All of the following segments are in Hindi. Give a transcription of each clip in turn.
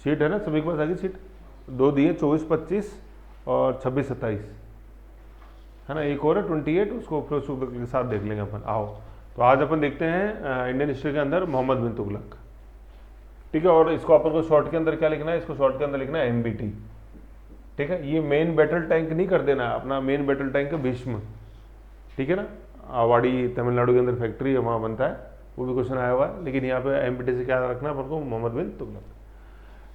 सीट है ना सभी के पास आगे सीट, 2 दिए 24-25 और 26-27 है ना, एक और है 28, उसको फिर के साथ देख लेंगे अपन। आओ तो आज अपन देखते हैं इंडियन हिस्ट्री के अंदर मोहम्मद बिन तुगलक, ठीक है। और इसको अपन को शॉर्ट के अंदर क्या लिखना है, इसको शॉर्ट के अंदर लिखना है MBT, ठीक है। ये मेन बैटल टैंक नहीं कर देना, अपना मेन बैटल टैंक है भीष्म, ठीक है ना। आवाड़ी तमिलनाडु के अंदर फैक्ट्री है, वहाँ बनता है, वो भी क्वेश्चन आया हुआ है। लेकिन यहाँ पे MBT से क्या रखना है अपन को, मोहम्मद बिन तुगलक।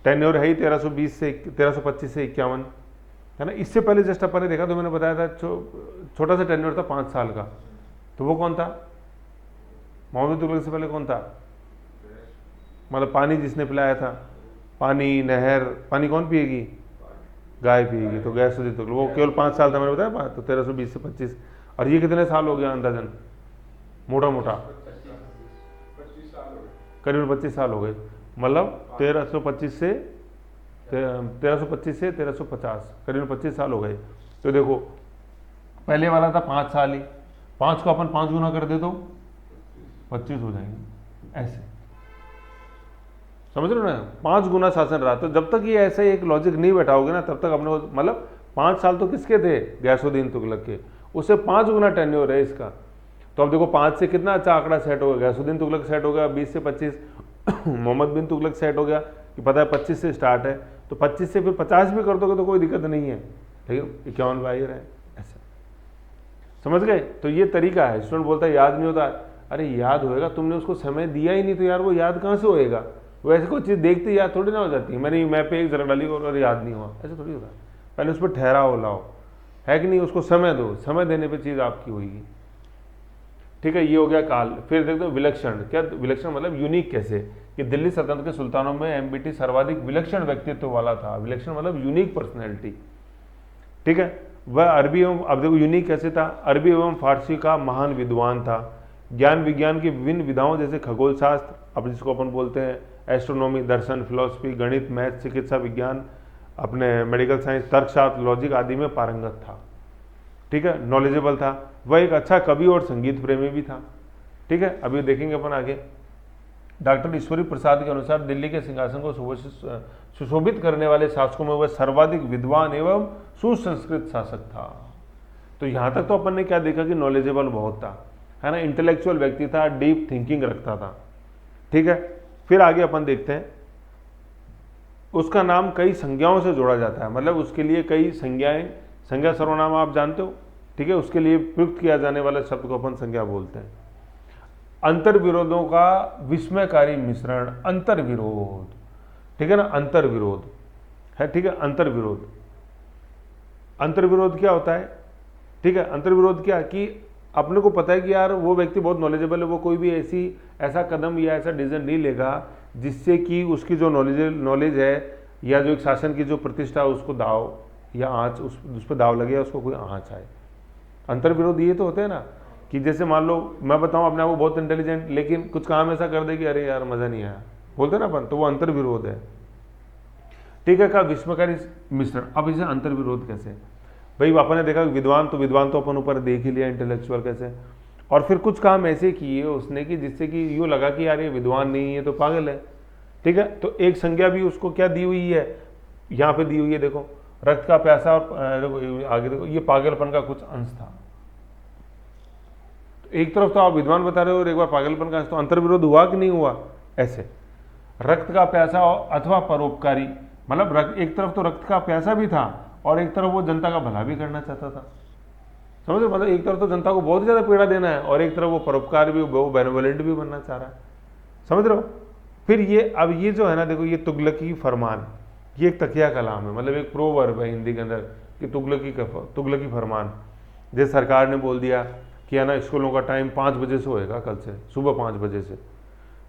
टेन्योर है ही 1325 से 51 है ना। इससे पहले जस्ट अपन ने देखा तो मैंने बताया था छोटा सा टेन्योर था 5 साल का, तो वो कौन था, मोहम्मद बिन तुगलक से पहले कौन था, मतलब पानी जिसने पिलाया था, पानी नहर, पानी कौन पिएगी, गाय पिएगी, तो गैसुद्दीन तुगलक, वो केवल 5 साल था मैंने बताया, तो 1320 से 25। और ये कितने साल हो गया अंदाजन, मोटा मोटा करीब 25 साल हो गए, मतलब 1325 से 1350 करीब 25 साल हो गए। तो देखो पहले वाला था 5 साल ही, 5 को अपन 5 गुना कर दे तो 25 हो जाएंगे, ऐसे समझ रहे हो ना, 5 गुना शासन रहा। तो जब तक ये ऐसे एक लॉजिक नहीं बैठाओगे ना, तब तक अपने को, मतलब 5 साल तो किसके थे, गैसुद्दीन तुगलक के, उससे 5 गुना टेन्योर है इसका। तो अब देखो 5 से कितना अच्छा आंकड़ा सेट हो गया, गैसुद्दीन तुगलक सेट हो गया 20 से 25, मोहम्मद बिन तुगलक सेट हो गया कि पता है 25 से स्टार्ट है, तो 25 से फिर 50 भी कर दोगे तो कोई दिक्कत नहीं है, ठीक है। 51 बाहर है, ऐसा समझ गए। तो ये तरीका है। स्टूडेंट बोलता है याद नहीं होता, अरे याद होएगा, तुमने उसको समय दिया ही नहीं तो यार वो याद कहाँ से होएगा। वो ऐसे कोई चीज़ देखते याद थोड़ी ना हो जाती है, मैंने मैप पे एक जरा डाली और याद नहीं हुआ, ऐसा थोड़ी होता है। पहले उस पर ठहराओ लाओ, है कि नहीं, उसको समय दो, समय देने पे चीज़ आपकी होगी, ठीक है। ये हो गया काल। फिर देखते हो विलक्षण, क्या विलक्षण मतलब यूनिक कैसे, कि दिल्ली सल्तनत के सुल्तानों में MBT सर्वाधिक विलक्षण व्यक्तित्व वाला था। विलक्षण मतलब यूनिक पर्सनैलिटी, ठीक है। वह अरबी एवं, अब देखो यूनिक कैसे था, अरबी एवं फारसी का महान विद्वान था। ज्ञान विज्ञान की विभिन्न विधाओं जैसे खगोल शास्त्र, अब जिसको अपन बोलते हैं एस्ट्रोनॉमी, दर्शन, फिलोसफी, गणित, मैथ, चिकित्सा विज्ञान, अपने मेडिकल साइंस, तर्कशास्त्र, लॉजिक आदि में पारंगत था, ठीक है। नॉलेजेबल था। वह एक अच्छा कवि और संगीत प्रेमी भी था, ठीक है। अभी देखेंगे अपन आगे। डॉक्टर ईश्वरी प्रसाद के अनुसार दिल्ली के सिंहासन को सुशोभित करने वाले शासकों में वह सर्वाधिक विद्वान एवं सुसंस्कृत शासक था। तो यहाँ तक तो अपन ने क्या देखा कि नॉलेजेबल बहुत था, है ना, इंटेलेक्चुअल व्यक्ति था, डीप थिंकिंग रखता था, ठीक है। फिर आगे अपन देखते हैं, उसका नाम कई संज्ञाओं से जोड़ा जाता है, मतलब उसके लिए कई संज्ञाएं, संज्ञा सर्वनाम आप जानते हो, ठीक है, उसके लिए प्रयुक्त किया जाने वाले शब्द को अपन संज्ञा बोलते हैं। अंतर विरोधों का विस्मयकारी मिश्रण, अंतर विरोध, ठीक है ना, अंतर विरोध है, ठीक है। अंतर विरोध, अंतर विरोध क्या होता है, ठीक है। अंतर विरोध क्या कि अपने को पता है कि यार वो व्यक्ति बहुत नॉलेजेबल है, वो कोई भी ऐसा कदम या ऐसा डिसीजन नहीं लेगा जिससे कि उसकी जो नॉलेज है या जो एक शासन की जो प्रतिष्ठा है उसको दाव या आँच, उस पर दाव लगे या उसको कोई आँच आए। अंतर विरोध ये तो होते हैं ना, कि जैसे मान लो मैं बताऊं अपने आप को बहुत इंटेलिजेंट, लेकिन कुछ काम ऐसा कर दे कि अरे यार मज़ा नहीं आया, बोलते ना अपन, तो वो अंतर विरोध है, ठीक है। का विस्मयकारी मिश्रण। अब इसे अंतर विरोध कैसे, भाई अपन ने देखा विद्वान तो अपन ऊपर देख ही लिया, इंटेलेक्चुअल कैसे, और फिर कुछ काम ऐसे किए उसने कि जिससे कि यूँ लगा कि यार ये विद्वान नहीं है तो पागल है, ठीक है। तो एक संज्ञा भी उसको क्या दी हुई है, यहाँ पे दी हुई है, देखो रक्त का प्यासा, और आगे देखो ये पागलपन का कुछ अंश था। तो एक तरफ तो आप विद्वान बता रहे हो और एक बार पागलपन का अंश, तो अंतर विरोध हुआ कि नहीं हुआ, ऐसे। रक्त का प्यासा अथवा परोपकारी, मतलब एक तरफ तो रक्त का प्यासा भी था और एक तरफ वो जनता का भला भी करना चाहता था, समझ, मतलब एक तरफ तो जनता को बहुत ज़्यादा पीड़ा देना है और एक तरफ वो परोपकार भी, वो बेनेवोलेंट भी बनना चाह रहा है, समझ रहे हो। फिर ये अब ये जो है ना, देखो ये तुगलकी फरमान, ये एक तकिया कलाम है, मतलब एक प्रोवर्ब है हिंदी के अंदर कि तुगलकी फरमान। जैसे सरकार ने बोल दिया कि है ना स्कूलों का टाइम 5 बजे से होएगा, कल से सुबह 5 बजे से,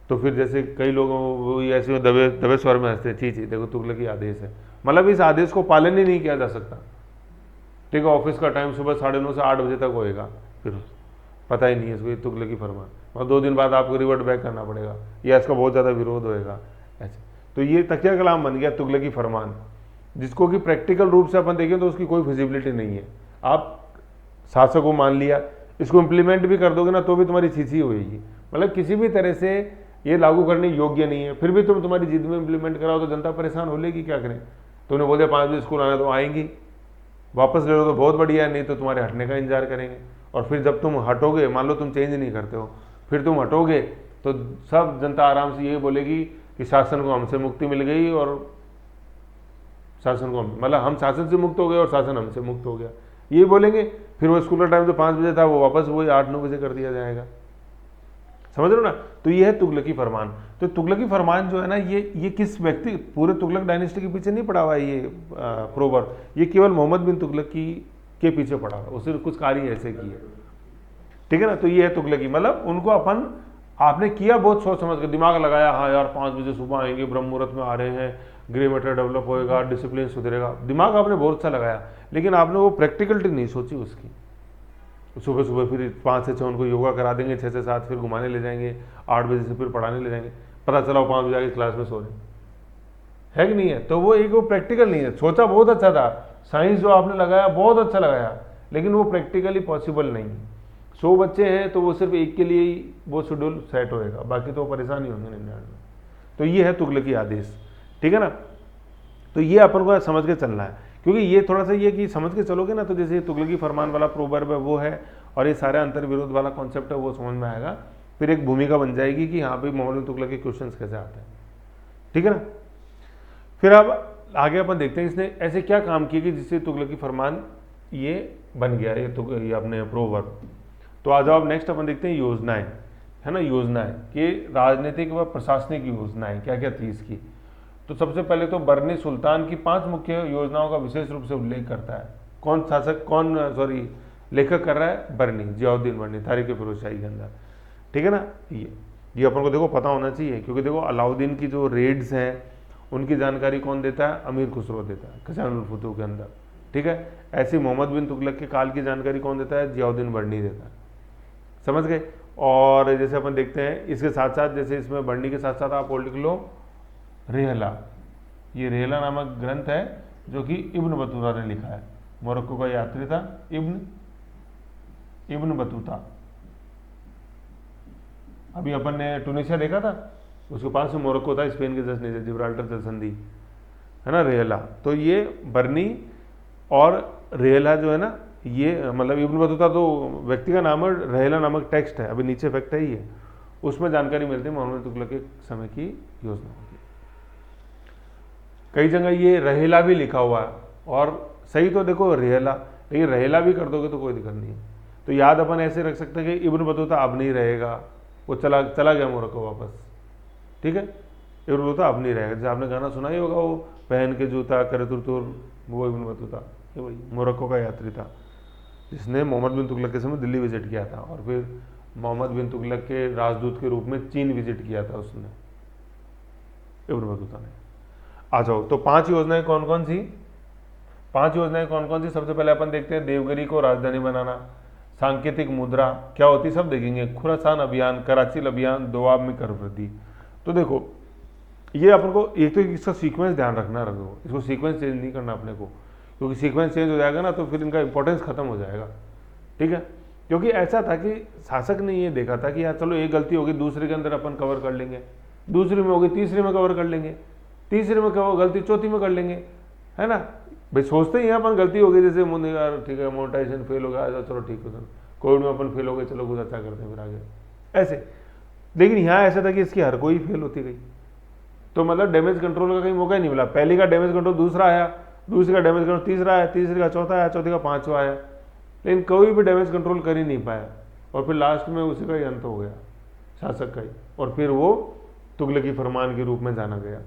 तो फिर जैसे कई लोगों ऐसे दबे स्वर में हंसते, जी देखो तुगलकी आदेश है, मतलब इस आदेश को पालन ही नहीं किया जा सकता, ठीक है। ऑफिस का टाइम सुबह 9:30 से 8 बजे तक होएगा, फिर पता ही नहीं है इसको, ये तुगलकी फरमान, और 2 दिन बाद आपको रिवर्ट बैक करना पड़ेगा या इसका बहुत ज़्यादा विरोध होएगा, ऐसे। तो ये तकिया कलाम बन गया तुगलकी फरमान, जिसको कि प्रैक्टिकल रूप से अपन देखें तो उसकी कोई फिजिबिलिटी नहीं है। आप शासक को मान लिया, इसको इम्प्लीमेंट भी कर दोगे ना तो भी तुम्हारी छीछी होएगी, मतलब किसी भी तरह से ये लागू करने योग्य नहीं है, फिर भी तुम तुम्हारी जिद में इम्प्लीमेंट कराओ तो जनता परेशान हो लेगी, क्या करें। तुमने बोल दिया 5 बजे स्कूल आना, तो आएंगी, वापस ले लो तो बहुत बढ़िया है, नहीं तो तुम्हारे हटने का इंतजार करेंगे। और फिर जब तुम हटोगे, मान लो तुम चेंज नहीं करते हो, फिर तुम हटोगे तो सब जनता आराम से ये बोलेगी कि शासन को हमसे मुक्ति मिल गई, और शासन को मतलब हम शासन से मुक्त हो गए और शासन हमसे मुक्त हो गया, ये बोलेंगे। फिर वो स्कूल का टाइम जो 5 बजे था वो वापस वही 8-9 बजे कर दिया जाएगा। समझ रहे हो ना। तो ये है तुगलकी फरमान। तो तुगलकी फरमान जो है ना, ये किस व्यक्ति, पूरे तुगलक डायनेस्टी के पीछे नहीं पड़ा हुआ है ये प्रोवर्ब, ये केवल मोहम्मद बिन तुगलकी के पीछे पड़ा हुआ, उसने कुछ कार्य ऐसे किए, ठीक है ना। तो ये है तुगलकी, मतलब उनको आपने किया बहुत सोच समझ कर, दिमाग लगाया, हाँ यार 5 बजे सुबह आएंगे, ब्रह्म मुहूर्त में आ रहे हैं, ग्रे मैटर डेवलप होएगा, डिसिप्लिन सुधरेगा, दिमाग आपने बहुत अच्छा लगाया, लेकिन आपने वो प्रैक्टिकलिटी नहीं सोची उसकी। सुबह सुबह फिर 5 से 6 उनको योगा करा देंगे, 6 से 7 फिर घुमाने ले जाएंगे, 8 बजे से फिर पढ़ाने ले जाएंगे, पता चला 5 बजे आके क्लास में सो रहे है कि नहीं है। तो वो प्रैक्टिकल नहीं है। सोचा बहुत अच्छा था, साइंस जो आपने लगाया बहुत अच्छा लगाया, लेकिन वो प्रैक्टिकली पॉसिबल नहीं है। 100 बच्चे हैं तो वो सिर्फ एक के लिए ही वो शेड्यूल सेट होएगा, बाकी तो परेशान ही होंगे 99। तो ये है तुगलकी आदेश, ठीक है ना। तो ये अपन को समझ के चलना है, क्योंकि ये थोड़ा सा ये कि समझ के चलोगे ना, तो जैसे तुगलकी फरमान वाला प्रोवर्ब है वो है, और ये सारे अंतर विरोध वाला कॉन्सेप्ट है वो समझ में आएगा। फिर एक भूमिका बन जाएगी कि हाँ भाई मोहम्मद बिन तुगलक के क्वेश्चन कैसे आते हैं, ठीक है ना। फिर अब आगे अपन देखते हैं इसने ऐसे क्या काम किए कि जिससे तुगलकी फरमान ये बन गया, ये अपने प्रोवर्ब। तो आ जाओ अब नेक्स्ट अपन देखते हैं योजनाएं, है ना। योजनाएं कि राजनीतिक व प्रशासनिक योजनाएं क्या क्या थी इसकी। तो सबसे पहले तो बरनी सुल्तान की 5 मुख्य योजनाओं का विशेष रूप से उल्लेख करता है। लेखक कर रहा है, बरनी, जियाउद्दीन बरनी, तारीख फिरोजशाही के अंदर, ठीक है ना। ये अपन को देखो पता होना चाहिए, क्योंकि देखो अलाउद्दीन की जो रेड्स हैं उनकी जानकारी कौन देता है, अमीर खुसरो देता है खजानुल फुतूह के अंदर, ठीक है। ऐसे मोहम्मद बिन तुगलक के काल की जानकारी कौन देता है, जियाउद्दीन बरनी देता है, समझ गए। और जैसे अपन देखते हैं इसके साथ साथ, जैसे इसमें बरनी के साथ साथ आप और लिख लो रेहला। ये रेहला नामक ग्रंथ है जो कि इब्न बतूता ने लिखा है, मोरक्को का यात्री था इब्न बतूता। अभी अपन ने टूनिशिया देखा था, उसके पास में मोरक्को था, स्पेन के जस्ट नीचे, जिब्राल्टर जल संधि, है ना, रेहला। तो ये बरनी और रेहला जो है ना, ये मतलब इब्न बतूता तो व्यक्ति का नाम है, रेहला नामक टेक्स्ट है, अभी नीचे फैक्ट है, ये उसमें जानकारी मिलती है मोहम्मद तुगलक के समय की योजना की। कई जगह ये रहेला भी लिखा हुआ है, और सही तो देखो रेहला, लेकिन रहेला भी कर दोगे तो कोई दिक्कत नहीं है। तो याद अपन ऐसे रख सकते हैं कि इब्न बतूता अब नहीं रहेगा, वो चला गया मोरक्को वापस, ठीक है। इब्न बतूता अब नहीं रहेगा। जैसे आपने गाना सुना ही होगा, वो पहन के जूता करे तुर, वो इब्न बतूता, ये वही मोरक्को का यात्री था जिसने मोहम्मद बिन तुगलक के समय दिल्ली विजिट किया था, और फिर मोहम्मद बिन तुगलक के राजदूत के रूप में चीन विजिट किया था उसने, इब्न बतूता ने। आ जाओ, तो 5 योजनाएं कौन कौन सी, 5 योजनाएं कौन कौन सी। सबसे पहले अपन देखते हैं देवगिरी को राजधानी बनाना, सांकेतिक मुद्रा क्या होती सब देखेंगे, खुरासान अभियान, कराची अभियान, दोआब में कर वृद्धि। तो देखो ये अपन को एक तो इसका सीक्वेंस ध्यान रखना, इसको सीक्वेंस चेंज नहीं करना अपने को, क्योंकि सीक्वेंस चेंज हो जाएगा ना तो फिर इनका इंपॉर्टेंस खत्म हो जाएगा, ठीक है। क्योंकि ऐसा था कि शासक ने ये देखा था कि यार चलो एक गलती होगी, दूसरे के अंदर अपन कवर कर लेंगे, दूसरी में होगी तीसरे में कवर कर लेंगे, तीसरे में गलती चौथी में कर लेंगे, है ना। भाई सोचते ही अपन गलती हो गई, जैसे मुझे यार ठीक है मोनेटाइजेशन फेल हो गया, चलो ठीक है, कोविड में अपन फेल हो गए, चलो कुछ अच्छा करते हैं फिर आगे, ऐसे। लेकिन यहाँ ऐसा था कि इसकी हर कोई फेल होती गई, तो मतलब डैमेज कंट्रोल का कहीं मौका ही नहीं मिला। पहली का डैमेज कंट्रोल दूसरा आया, दूसरे का डैमेज कंट्रोल तीसरा आया, तीसरे का चौथा आया, चौथे का 5वां आया, लेकिन कोई भी डैमेज कंट्रोल कर ही नहीं पाया, और फिर लास्ट में उसी का ही अंत हो गया, शासक का ही, और फिर वो तुगलकी फरमान के रूप में जाना गया।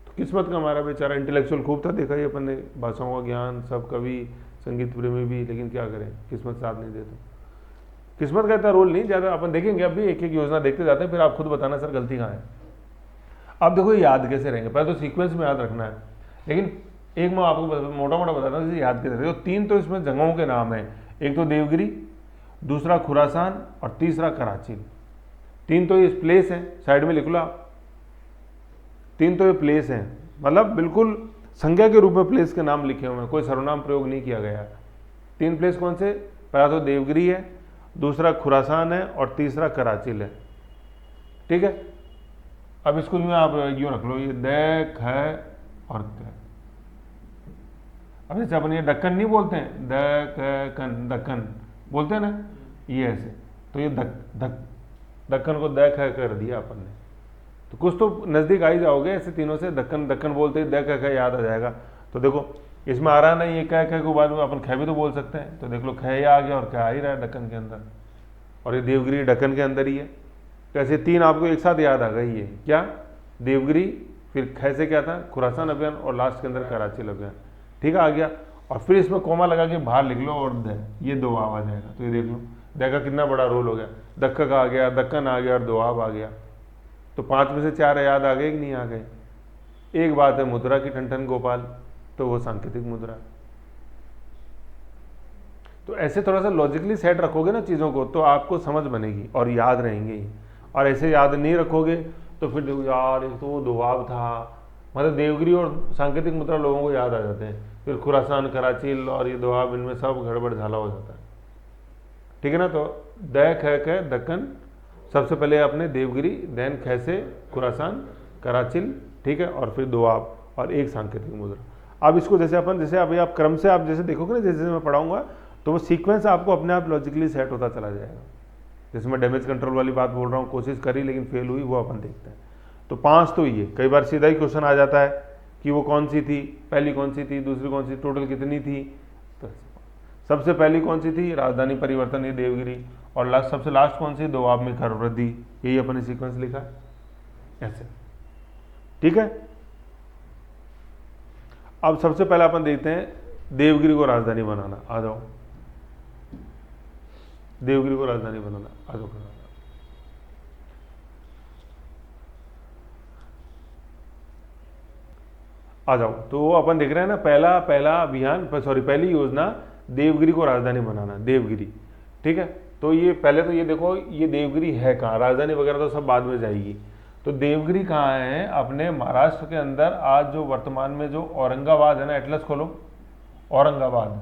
तो किस्मत का हमारा बेचारा इंटेलेक्चुअल खूब था, देखा ही अपन ने, भाषाओं का ज्ञान, सब कवि, संगीत प्रेमी भी, लेकिन क्या करें किस्मत साथ नहीं देते। किस्मत का इतना रोल नहीं ज़्यादा, अपन देखेंगे अभी एक एक योजना देखते जाते हैं, फिर आप खुद बताना सर गलती कहाँ है। अब देखो याद कैसे रहेंगे, पहले तो सीक्वेंस में याद रखना है, लेकिन एक मैं आपको मोटा मोटा बताता हूँ याद कैसे रहे। तो 3 तो इसमें जगहों के नाम हैं, एक तो देवगिरी, दूसरा खुरासान और तीसरा कराची। 3 तो ये प्लेस हैं, साइड में लिख लो आप, 3 तो ये प्लेस हैं, मतलब बिल्कुल संज्ञा के रूप में प्लेस के नाम लिखे हुए हैं, कोई सर्वनाम प्रयोग नहीं किया गया है। 3 प्लेस कौन से, पहला तो देवगिरी है, दूसरा खुरासान है और तीसरा कराची है, ठीक है। अब स्कूल में आप यूँ रख लो, ये द ख और क। अब जैसे अपन ये ढक्कन नहीं बोलते हैं, द क कन, दक्कन बोलते हैं ना, ये ऐसे, तो ये दक्कन को द ख कर दिया अपन ने, तो कुछ तो नज़दीक आ ही जाओगे। ऐसे तीनों से दक्कन दक्कन बोलते ही द क ख याद आ जाएगा। तो देखो इसमें आ रहा नहीं, ये क ख को बाद में अपन ख भी तो बोल सकते हैं, तो देख लो ख ये आ गया और क्या आ ही रहा है ढक्कन के अंदर, और ये देवगिरी ढक्कन के अंदर ही है। तो ऐसे तीन आपको एक साथ याद आ गई है, क्या, देवगिरी, फिर ख से क्या था, खुरासान अभियान, और लास्ट के अंदर कराची अभियान, ठीक है, आ गया। और फिर इसमें कोमा लगा के बाहर लिख लो और द, ये दोआब आ जाएगा। तो ये देख लो द का कितना बड़ा रोल हो गया, दक्का का आ गया, दक्कन आ गया और दोआब आ गया। तो 5 में से 4 याद आ गए कि नहीं आ गए। एक बात है मुद्रा की, ठन गोपाल, तो वो सांकेतिक मुद्रा। तो ऐसे थोड़ा सा लॉजिकली सेट रखोगे ना चीज़ों को, तो आपको समझ बनेगी और याद रहेंगे ही। और ऐसे याद नहीं रखोगे तो फिर देखो यार एक तो वो दोआब था, मतलब देवगिरी और सांकेतिक मुद्रा लोगों को याद आ जाते हैं, फिर खुरासान, कराचील और ये दोआब, इनमें सब गड़बड़ झाला हो जाता है, ठीक है ना। तो द ख क दक्कन, सबसे पहले आपने देवगिरी, देन ख से खुरासान, कराचील, ठीक है, और फिर दोआब और एक सांकेतिक मुद्रा। अब इसको जैसे अपन, जैसे अभी आप क्रम से आप जैसे देखोगे ना, जैसे मैं पढ़ाऊंगा तो वो सीक्वेंस आपको अपने आप लॉजिकली सेट होता चला जाएगा। जैसे मैं डैमेज कंट्रोल वाली बात बोल रहा हूँ, कोशिश करी लेकिन फेल हुई, वो अपन देखते हैं। तो 5 तो ये, कई बार सीधा ही क्वेश्चन आ जाता है कि वो कौन सी थी, पहली कौन सी थी, दूसरी कौन सी, टोटल कितनी थी। तो सबसे पहली कौन सी थी, राजधानी परिवर्तन, ये देवगिरी, और सबसे लास्ट कौन सी, दोआब में कर वृद्धि, यही अपने सीक्वेंस लिखा ऐसे, ठीक है। अब सबसे पहले अपन देखते हैं देवगिरी को राजधानी बनाना। आ जाओ, देवगिरी को राजधानी बनाना, आ जाओ। आ जाओ, तो अपन देख रहे हैं ना, पहला अभियान, सॉरी पहली योजना, देवगिरी को राजधानी बनाना, देवगिरी, ठीक है। तो ये पहले तो ये देखो, ये देवगिरी है कहाँ, राजधानी वगैरह तो सब बाद में जाएगी। तो देवगिरी कहाँ है, अपने महाराष्ट्र के अंदर, आज जो वर्तमान में जो औरंगाबाद है ना, एटलस खोलो, औरंगाबाद,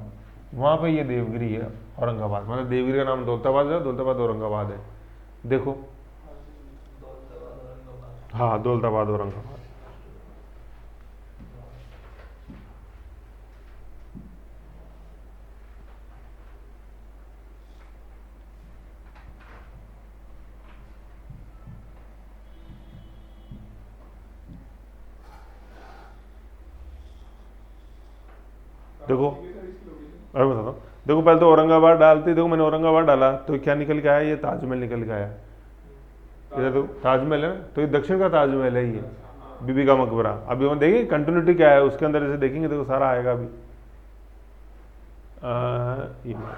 वहाँ पे ये देवगिरी है, औरंगाबाद, मतलब देवगिरी का नाम दौलताबाद है, दौलताबाद औरंगाबाद है, देखो, हाँ दौलताबाद औरंगाबाद। देखो अरे बताता हूँ, देखो पहले तो औरंगाबाद डालते, देखो मैंने औरंगाबाद डाला तो क्या निकल के आया, ये ताजमहल निकल के आया। इधर तो ताजमहल है ना, तो ये दक्षिण का ताजमहल है, ये बीबी का मकबरा। अभी हम देखेंगे कंटिन्यूटी क्या है उसके अंदर, जैसे देखेंगे देखो सारा आएगा अभी।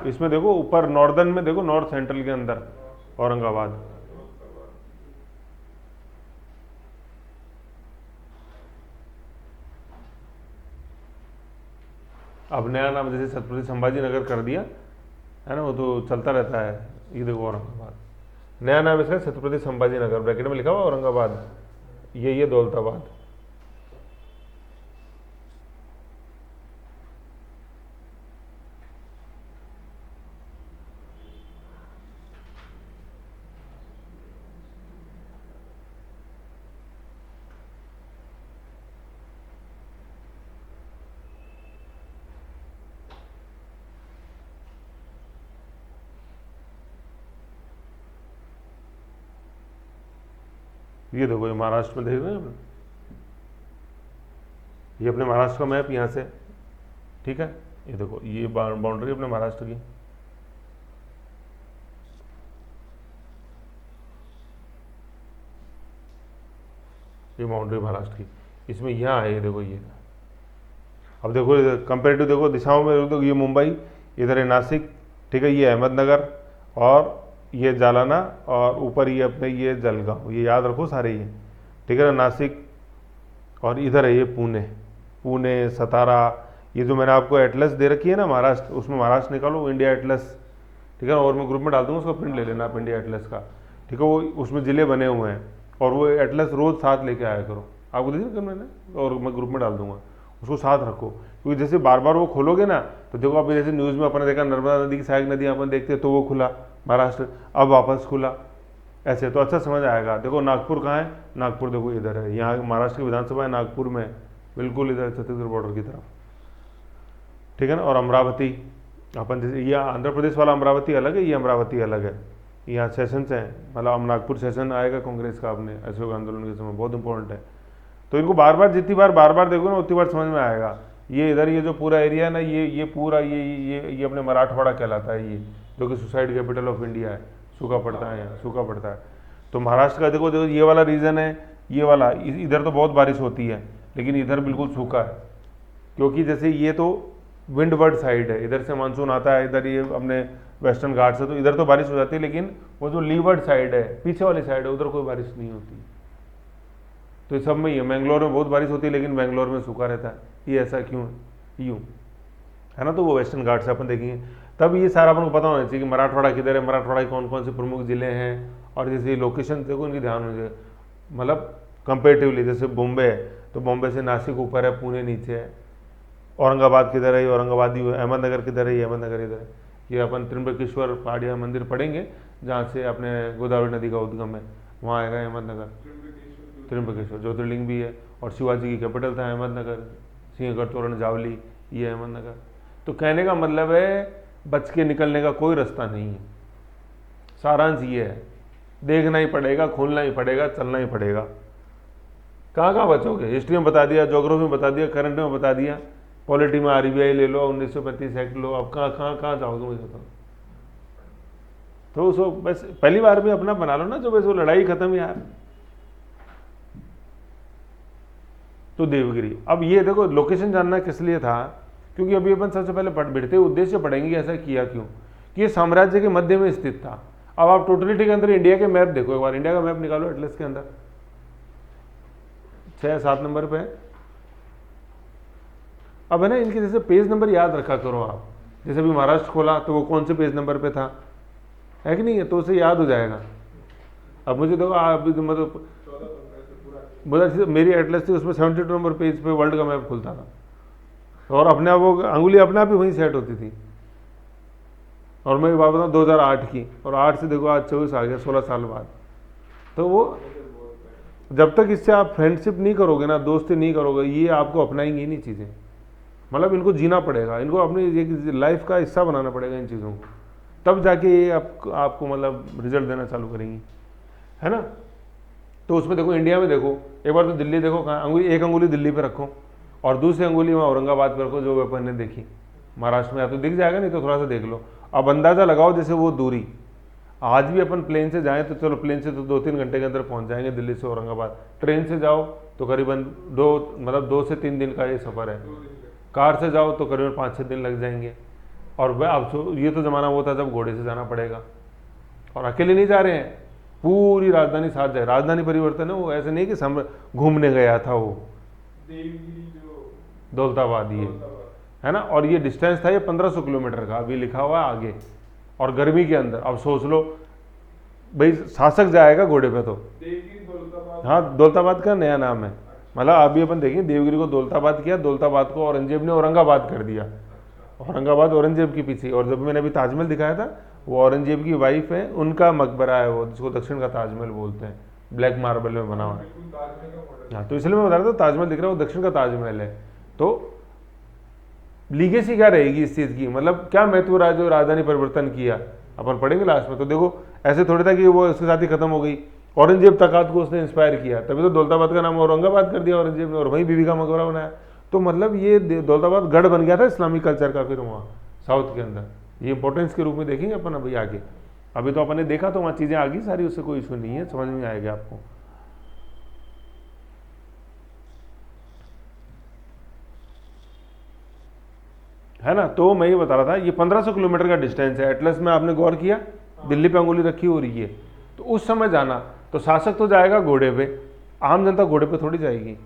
इसमें देखो ऊपर नॉर्दर्न में देखो, नॉर्थ सेंट्रल के अंदर औरंगाबाद, अब नया नाम जैसे छत्रपति संभाजी नगर कर दिया है ना, वो तो चलता रहता है। ये देखो औरंगाबाद, नया नाम इसका छत्रपति संभाजी नगर, ब्रैकेट में लिखा हुआ औरंगाबाद, ये दौलताबाद। ये देखो ये महाराष्ट्र में देख रहे हैं, ये अपने महाराष्ट्र का मैप यहाँ से, ठीक है। ये देखो ये बाउंड्री अपने महाराष्ट्र की, ये बाउंड्री महाराष्ट्र की, इसमें यहाँ है, ये देखो ये। अब देखो कंपेरेटिव देखो दिशाओं में, देखो ये मुंबई, इधर है नासिक, ठीक है, ये अहमदनगर, और ये जालना, और ऊपर ये अपने ये जलगांव, ये याद रखो सारे ये, ठीक है ना, नासिक, और इधर है ये पुणे, सतारा। ये जो मैंने आपको एटलस दे रखी है ना महाराष्ट्र, उसमें महाराष्ट्र निकालो, इंडिया एटलस, ठीक है ना, और मैं ग्रुप में डाल दूंगा, उसका प्रिंट ले लेना आप इंडिया एटलस का, ठीक है। वो उसमें ज़िले बने हुए हैं, और वो एटलस रोज़ साथ लेके आया करो, आपको देखिए कर मैंने, और मैं ग्रुप में डाल दूंगा, उसको साथ रखो, क्योंकि जैसे बार बार वो खोलोगे ना, तो देखो अभी जैसे न्यूज़ में अपने देखा नर्मदा नदी की सहायक नदी अपन देखते हैं, तो वो खुला महाराष्ट्र, अब वापस खुला, ऐसे तो अच्छा समझ आएगा। देखो नागपुर कहाँ है, नागपुर देखो इधर है, यहाँ महाराष्ट्र की विधानसभा है नागपुर में, बिल्कुल इधर छत्तीसगढ़ बॉर्डर की तरफ, ठीक है ना। और अमरावती अपन जैसे, ये आंध्र प्रदेश वाला अमरावती अलग है, ये अमरावती अलग है। यहाँ सेशंस हैं, मतलब अब नागपुर सेशन आएगा कांग्रेस का अपने अशोक आंदोलन के समय, बहुत इंपॉर्टेंट है। तो इनको बार बार जितनी बार देखो ना उतनी बार समझ में आएगा। ये इधर ये जो पूरा एरिया है ना, ये पूरा ये अपने मराठवाड़ा कहलाता है, ये जो कि सुसाइड कैपिटल ऑफ इंडिया है, सूखा पड़ता है यहाँ, सूखा पड़ता है। तो महाराष्ट्र का देखो देखो ये वाला रीजन है, ये वाला इधर तो बहुत बारिश होती है, लेकिन इधर बिल्कुल सूखा है, क्योंकि जैसे ये तो विंडवर्ड साइड है, इधर से मानसून आता है, इधर ये अपने वेस्टर्न घाट से, तो इधर तो बारिश हो जाती है, लेकिन वो जो लीवर्ड साइड है, पीछे वाली साइड है, उधर कोई बारिश नहीं होती। तो इस सब में ये मैंगलोर में बहुत बारिश होती है, लेकिन बैंगलोर में सूखा रहता है, ये ऐसा क्यों है, यूँ है ना। तो वो वेस्टर्न घाट से अपन देखेंगे, तब ये सारा अपन को पता होना चाहिए कि मराठवाड़ा किधर है, मराठवाड़ा के कौन कौन से प्रमुख जिले हैं, और जैसे लोकेशन देखो इनकी ध्यान होनी चाहिए, मतलब कंपेरेटिवली जैसे बॉम्बे है तो बॉम्बे से नासिक ऊपर है, पुणे नीचे है, औरंगाबाद किधर है, ये औरंगाबाद ही, अहमदनगर किधर है, ये अहमदनगर इधर है। ये अपन त्र्यंबकेश्वर पहाड़िया मंदिर पढ़ेंगे, जहाँ से अपने गोदावरी नदी का उद्गम है, वहाँ आएगा अहमदनगर, त्र्यंबकेश्वर ज्योतिर्लिंग भी है, और शिवाजी की कैपिटल था अहमदनगर, सिंहगढ़ तोरण जावली, ये अहमदनगर। तो कहने का मतलब है बच के निकलने का कोई रास्ता नहीं है, सारांश ये है, देखना ही पड़ेगा, खोलना ही पड़ेगा, चलना ही पड़ेगा। कहाँ कहाँ बचोगे, हिस्ट्री में बता दिया, ज्योग्राफी में बता दिया, करंट में बता दिया, पॉलिटी में आरबीआई ले लो, 1935 एक्ट लो, अब कहाँ जाओगे मुझे बताओ। तो उसको बस पहली बार में अपना बना लो ना, जो बस वो लड़ाई खत्म यार। तो देवगिरी, अब ये देखो लोकेशन जानना किस लिए था, क्योंकि अभी अपन सबसे पहले बढ़ते उद्देश्य पढ़ेंगे कि ऐसा किया क्यों, कि ये साम्राज्य के मध्य में स्थित था। अब आप टोटलिटी के अंदर इंडिया के मैप देखो एक बार, इंडिया का मैप निकालो एटलस के अंदर, 6-7 नंबर पे। अब है ना, इनके जैसे पेज नंबर याद रखा करो आप, जैसे अभी महाराष्ट्र खोला तो वो कौन से पेज नंबर पे था, है कि नहीं है, तो उसे याद हो जाएगा। अब मुझे देखो आप मतलब मेरी एटलस थी, उसमें 72 नंबर पेज पे वर्ल्ड का मैप खुलता था, और अपने आप वो अंगुली अपने आप ही वहीं सेट होती थी। और मैं बात बताऊँ 2008 की, और 8 से देखो आज 24 आ गया, 16 साल बाद। तो वो जब तक इससे आप फ्रेंडशिप नहीं करोगे ना, दोस्ती नहीं करोगे, ये आपको अपनाएंगी नहीं चीज़ें, मतलब इनको जीना पड़ेगा, इनको अपनी लाइफ का हिस्सा बनाना पड़ेगा इन चीज़ों को, तब जाके ये आपको मतलब रिजल्ट देना चालू करेंगी, है ना। तो उसमें देखो इंडिया में देखो एक बार तो दिल्ली देखो कहाँ, एक अंगुली दिल्ली पे रखो और दूसरी अंगुली में औरंगाबाद पे रखो, जो वेपन ने देखी महाराष्ट्र में, या तो दिख जाएगा, नहीं तो थोड़ा सा देख लो। अब अंदाज़ा लगाओ जैसे वो दूरी, आज भी अपन प्लेन से जाएं तो चलो प्लेन से तो 2-3 घंटे के अंदर पहुंच जाएंगे दिल्ली से औरंगाबाद, ट्रेन से जाओ तो करीबन 2 से 3 दिन का ये सफ़र है, कार से जाओ तो करीबन 5-6 दिन लग जाएंगे। और वह अब ये तो ज़माना वो था जब घोड़े से जाना पड़ेगा, और अकेले नहीं जा रहे हैं, पूरी राजधानी साथ जाए। राजधानी परिवर्तन है वो, ऐसे नहीं कि घूमने गया था वो, दौलताबाद ये है ना। और ये डिस्टेंस था ये 1500 किलोमीटर का, अभी लिखा हुआ है आगे, और गर्मी के अंदर। अब सोच लो भाई, शासक जाएगा घोड़े पे तो, हाँ दौलताबाद का नया नाम है, मतलब अभी अपन देखेंगे देवगिरी को दौलताबाद किया, दौलताबाद को औरंगजेब ने औरंगाबाद कर दिया, औरंगाबाद औरंगजेब के पीछे। और जब मैंने अभी ताजमहल दिखाया था, वो औरंगजेब की वाइफ है, उनका मकबरा है वो, जिसको दक्षिण का ताजमहल बोलते हैं, ब्लैक मार्बल में बना हुआ है। हाँ तो इसलिए मैं बता रहा था ताजमहल दिख रहा है वो दक्षिण का ताजमहल है। तो लीगेसी क्या रहेगी इस चीज़ की, मतलब क्या महत्व रहा जो राजधानी परिवर्तन किया, अपन पढ़ेंगे लास्ट में। तो देखो ऐसे थोड़ी था कि वो उसके साथ ही खत्म हो गई, औरंगजेब तकात को उसने इंस्पायर किया, तभी तो दौलताबाद का नाम औरंगाबाद कर दिया औरंगजेब ने, और वहीं बीबी का मकबरा बनाया। तो मतलब ये दौलताबाद गढ़ बन गया था इस्लामिक कल्चर का, फिर वहाँ साउथ के अंदर ये इंपॉर्टेंस के रूप में देखेंगे अपन अभी आगे। अभी तो अपन ने देखा तो वहाँ चीज़ें आ गई सारी, उससे कोई इशू नहीं है, समझ में आएगा आपको। है ना। तो मैं ये बता रहा था ये 1500 किलोमीटर का डिस्टेंस है, एटलस में आपने गौर किया, दिल्ली पे अंगुली रखी हो रही है। तो उस समय जाना तो शासक तो जाएगा घोड़े पे, आम जनता घोड़े पे थोड़ी जाएगी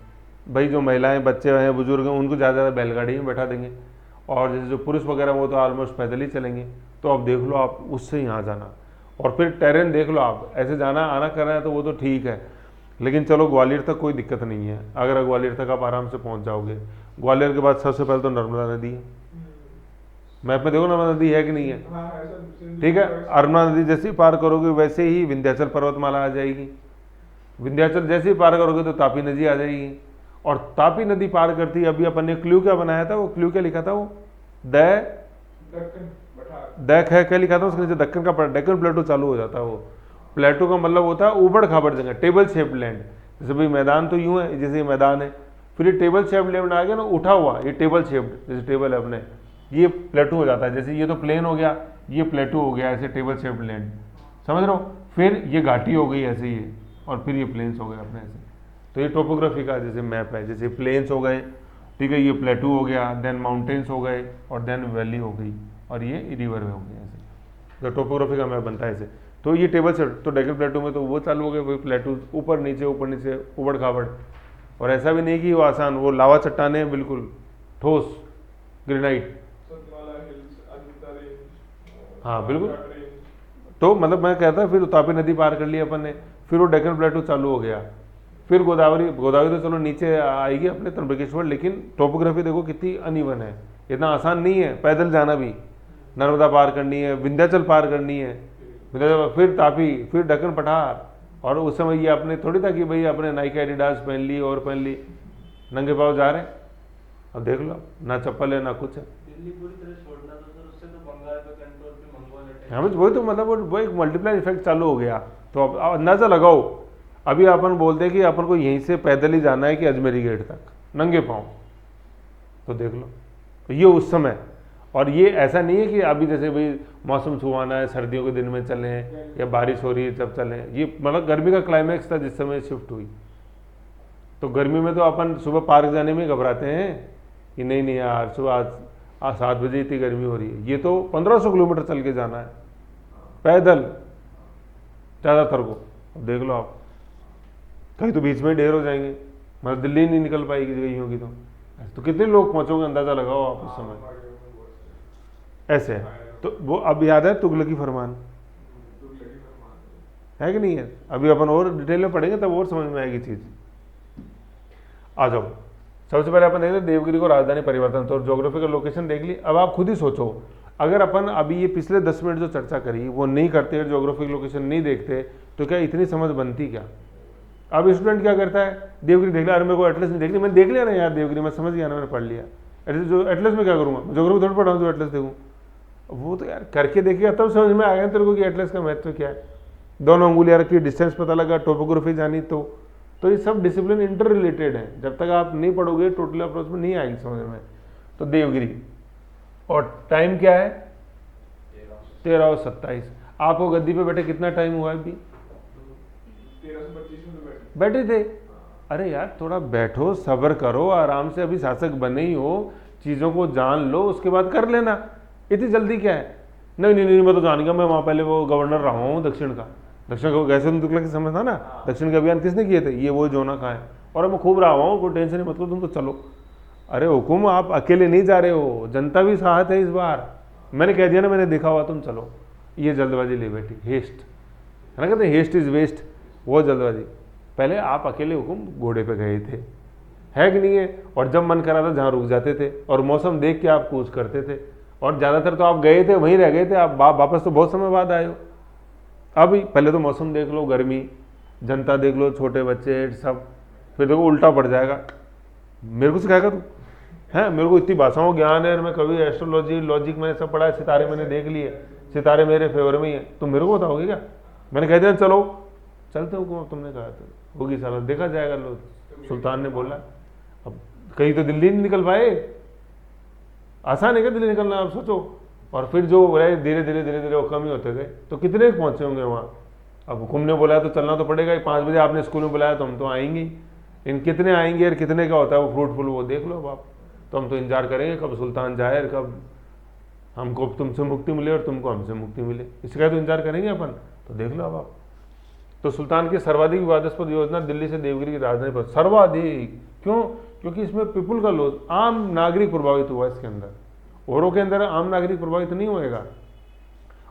भाई, जो महिलाएं बच्चे हैं बुजुर्ग हैं उनको ज़्यादा बैलगाड़ी में बैठा देंगे, और जैसे जो पुरुष वगैरह वो तो ऑलमोस्ट पैदल ही चलेंगे। तो अब देख लो आप उससे यहाँ जाना, और फिर टेरेन देख लो आप, ऐसे जाना आना कर रहे हैं तो वो तो ठीक है, लेकिन चलो ग्वालियर तक कोई दिक्कत नहीं है, अगर ग्वालियर तक आप आराम से पहुँच जाओगे। ग्वालियर के बाद सबसे पहले तो नर्मदा नदी है, मैप में देखो नर्मदा नदी है कि नहीं है। हाँ ऐसा ठीक है, अरुणा नदी जैसे ही पार करोगे वैसे ही विंध्याचल पर्वतमाला आ जाएगी। विंध्याचल जैसे ही पार करोगे तो तापी नदी आ जाएगी। और तापी नदी पार करती, अभी अपन ने क्लू क्या बनाया था, वो क्लू क्या लिखा था, वो दक्कन पठार दैक है, क्या लिखा था उसके नीचे, दक्कन का डेक्कन प्लेटो चालू हो जाता है। वो प्लेटो का मतलब होता है ऊबड़ खाबड़ जगह, टेबल शेप्ड लैंड। जैसे भाई मैदान तो यूं है, जैसे ये मैदान है, फिर ये टेबल शेप्ड लैंड आ गया ना, उठा हुआ, ये टेबल शेप्ड, जैसे टेबल है अपने, ये प्लेटो हो जाता है। जैसे ये तो प्लेन हो गया, ये प्लेटो हो गया, ऐसे टेबल शेप्ड लैंड, समझ रहे हो। फिर ये घाटी हो गई ऐसे ये, और फिर ये प्लेन्स हो गए अपने ऐसे। तो ये टोपोग्राफी का जैसे मैप है, जैसे प्लेन्स हो गए, ठीक है, ये प्लेटू हो गया, देन माउंटेन्स हो गए, और देन वैली हो गई, और ये रिवर हो गया ऐसे। तो टोपोग्राफी का मैप बनता है ऐसे। तो ये टेबल से, तो डेक्कन प्लेटू में तो वो चालू हो गए, वही प्लेटू ऊपर नीचे उबड़ खाबड़। और ऐसा भी नहीं कि वो आसान, वो लावा चट्टाने बिल्कुल ठोस granite. Satmala hills, Ajanta range, हाँ बिल्कुल। घाट रेंज। तो मतलब मैं कहता, फिर तापी नदी पार कर ली अपन ने, फिर वो डेक्कन प्लेटू चालू हो गया, फिर गोदावरी तो चलो नीचे आएगी अपने त्र्यंबकेश्वर, लेकिन टोपोग्राफी देखो कितनी अनइवन है, इतना आसान नहीं है पैदल जाना भी। नर्मदा पार करनी है, विंध्याचल पार करनी है, फिर तापी, फिर डेक्कन पठार। और उस समय ये अपने थोड़ी था कि भाई अपने नाइकी एडिडास पहन ली और पहन ली, नंगे पाँव जा रहे हैं। अब देख लो, ना चप्पल है ना कुछ है। दिल्ली पूरी तरह छोड़ना था सर, उससे तो बंगाल पे कंट्रोल पे मंगोल अटैक। हमें वही तो मतलब वो एक मल्टीप्लाई इफेक्ट चालू हो गया। तो अब अंदाजा लगाओ, अभी अपन बोलते हैं कि अपन को यहीं से पैदल ही जाना है कि अजमेरी गेट तक नंगे पाँव, तो देख लो, तो ये उस समय। और ये ऐसा नहीं है कि अभी जैसे भाई मौसम सुहाना है, सर्दियों के दिन में चलें या बारिश हो रही है तब चलें, ये मतलब गर्मी का क्लाइमैक्स था जिस समय शिफ्ट हुई। तो गर्मी में तो अपन सुबह पार्क जाने में घबराते हैं कि नहीं नहीं यार सुबह आज 7 बजे इतनी गर्मी हो रही है। ये तो 1500 किलोमीटर चल के जाना है पैदल ज़्यादातर को। अब देख लो आप, कहीं तो बीच में ढेर हो जाएंगे, मतलब दिल्ली नहीं निकल पाएगी कहीं होगी तो कितने लोग पहुंचोगे अंदाजा लगाओ आप उस समय। ऐसे है। तो वो अब याद है तुगलकी फरमान है कि नहीं है, अभी अपन और डिटेल में पढ़ेंगे तब और समझ में आएगी चीज़। आ जाओ, सबसे पहले अपन देख रहे देवगिरी को राजधानी परिवर्तन, तो ज्योग्राफिकल लोकेशन देख ली। अब आप खुद ही सोचो, अगर अपन अभी ये पिछले 10 मिनट जो चर्चा करी वो नहीं करते, ज्योग्राफिकल लोकेशन नहीं देखते, तो क्या इतनी समझ बनती क्या। अब स्टूडेंट क्या करता है, देवगिरी देख लिया, अरे मेरे को एटलस नहीं देखनी, मैंने देख लिया ना यार देवगिरी, मैं समझ गया ना, मैंने पढ़ लिया एटलस, जो एटलस में क्या करूँगा, ज्योग्राफी थोड़ा पढ़ा हूँ जो एटलस देखूँ। वो तो यार करके देखिएगा तब समझ में आ गया तेरे को कि एटलस का महत्व क्या है। दोनों अंगुलियाँ रखी, डिस्टेंस पता लगा, टोपोग्राफी जानी, तो ये सब डिसिप्लिन इंटर रिलेटेड है। जब तक आप नहीं पढ़ोगे टोटल अप्रोच में नहीं आएगी समझ में। तो देवगिरी, और टाइम क्या है 13:27। आपको गद्दी पे बैठे कितना टाइम हुआ अभी, 13 से 25 में बैठे थे। अरे यार थोड़ा बैठो, सब्र करो, आराम से, अभी शासक बने ही हो, चीज़ों को जान लो, उसके बाद कर लेना, इतनी जल्दी क्या है। नहीं नहीं नहीं, मैं तो जान गया, मैं वहाँ पहले वो गवर्नर रहा हूँ दक्षिण का गैसोदीन तुगलक की समझ था ना, दक्षिण के अभियान किसने किए थे, ये वो जोना खाए, और मैं खूब रहा हूँ, कोई टेंशन नहीं, मतलब तुम तो चलो। अरे हुकुम आप अकेले नहीं जा रहे हो, जनता भी साथ है इस बार, मैंने कह दिया ना, मैंने देखा हुआ, तुम चलो। ये जल्दबाजी ले बैठी, हेस्ट है ना, कहते हैं हेस्ट इज़ वेस्ट, वो जल्दबाजी। पहले आप अकेले हुकुम घोड़े पे गए थे, है कि नहीं है, और जब मन करा था जहाँ रुक जाते थे, और मौसम देख के आप कूच करते थे, और ज़्यादातर तो आप गए थे वहीं रह गए थे, आप वापस तो बहुत समय बाद आए हो। अभी पहले तो मौसम देख लो, गर्मी, जनता देख लो, छोटे बच्चे सब, फिर देखो उल्टा पड़ जाएगा। मेरे को सिखाएगा तू, है मेरे को इतनी भाषाओं ज्ञान है, मैं कभी एस्ट्रोलॉजी लॉजिक मैंने सब पढ़ा है, सितारे मैंने देख लिए, सितारे मेरे फेवर में ही है, तुम मेरे को बताओगे क्या। मैंने कह दिया चलो, चलते हुकुम, अब तुमने कहा तो होगी साला, देखा जाएगा। लो सुल्तान ने बोला, अब कहीं तो दिल्ली नहीं निकल पाए, आसान है क्या दिल्ली निकलना, आप सोचो। और फिर जो रहे धीरे धीरे वो कम ही होते गए, तो कितने पहुंचे होंगे वहाँ। अब हुकुम ने बोला तो चलना तो पड़ेगा ही, 5 बजे आपने स्कूल में बुलाया तो हम तो आएंगे ही। इन कितने आएंगे और कितने का होता है वो फ्रूटफुल, वो देख लो अब आप। तो हम तो इंतजार करेंगे कब सुल्तान जाए, कब हमको तुमसे मुक्ति मिले और तुमको हमसे मुक्ति मिले, इसका तो इंतजार करेंगे अपन। तो देख लो अब आप। तो सुल्तान की सर्वाधिक विवादास्पद योजना दिल्ली से देवगिरी की राजधानी पर, सर्वाधिक क्यों, क्योंकि इसमें पीपुल का लॉस, आम नागरिक प्रभावित हुआ इसके अंदर। औरों के अंदर आम नागरिक प्रभावित नहीं होएगा,